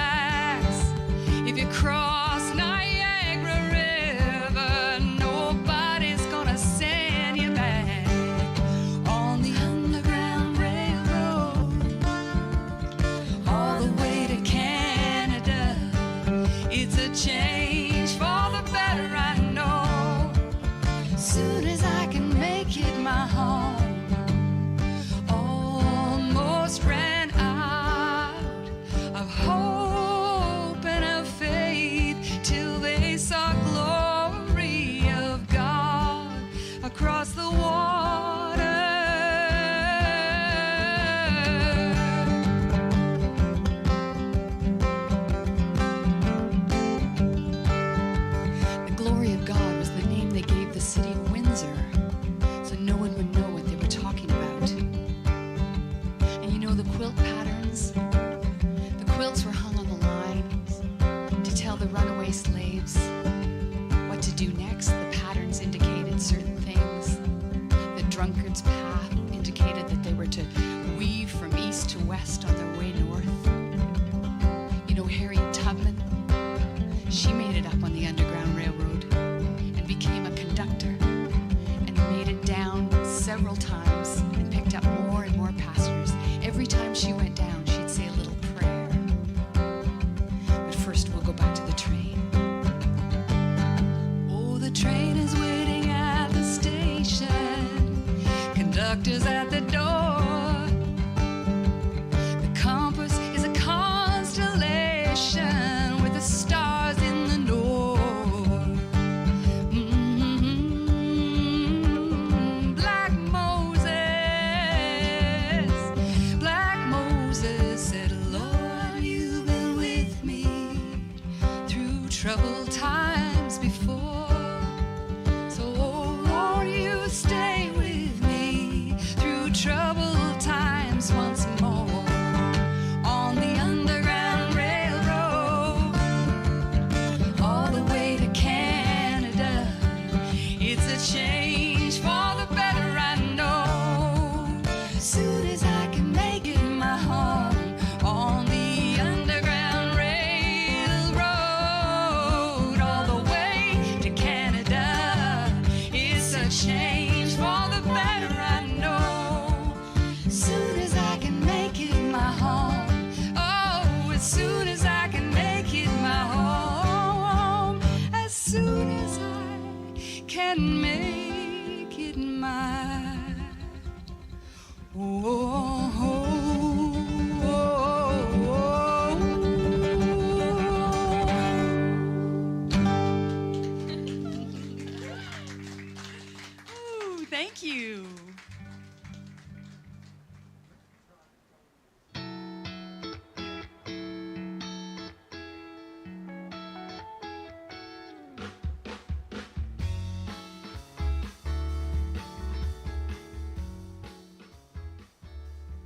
If you cross Niagara River, nobody's gonna send you back on the Underground Railroad, all the way to Canada. It's a change for the better, I know. Soon as I can make it my home, almost ran out of hope and of faith till they saw glory of God across the water. The glory of God was the name they gave the city of Windsor, so no one would know what they were talking about. And you know the quilt patterns? The quilts were hung on the lines to tell the runaway slaves what to do next. The patterns indicated certain things. The drunkard's path indicated that they were to weave from east to west on their way north. You know Harriet Tubman? She made it up on the Underground Railroad and became a conductor and made it down several times and picked up more and more passengers. Every time she went down, she'd say a little prayer. But first, we'll go back to the train. Oh, the train is waiting at the station. Conductor's at the door. The compass is a constellation with the stars in the north. Black Moses said, Lord, you've been with me through troubled times before. So, oh Lord, you stay with me through troubled times once more on the Underground Railroad, all the way to Canada. It's a change for the better, I know. Soon as I can make it my home on the Underground Railroad, all the way to Canada. It's a change for the better, I know. Soon as I can make it my home. Oh, as soon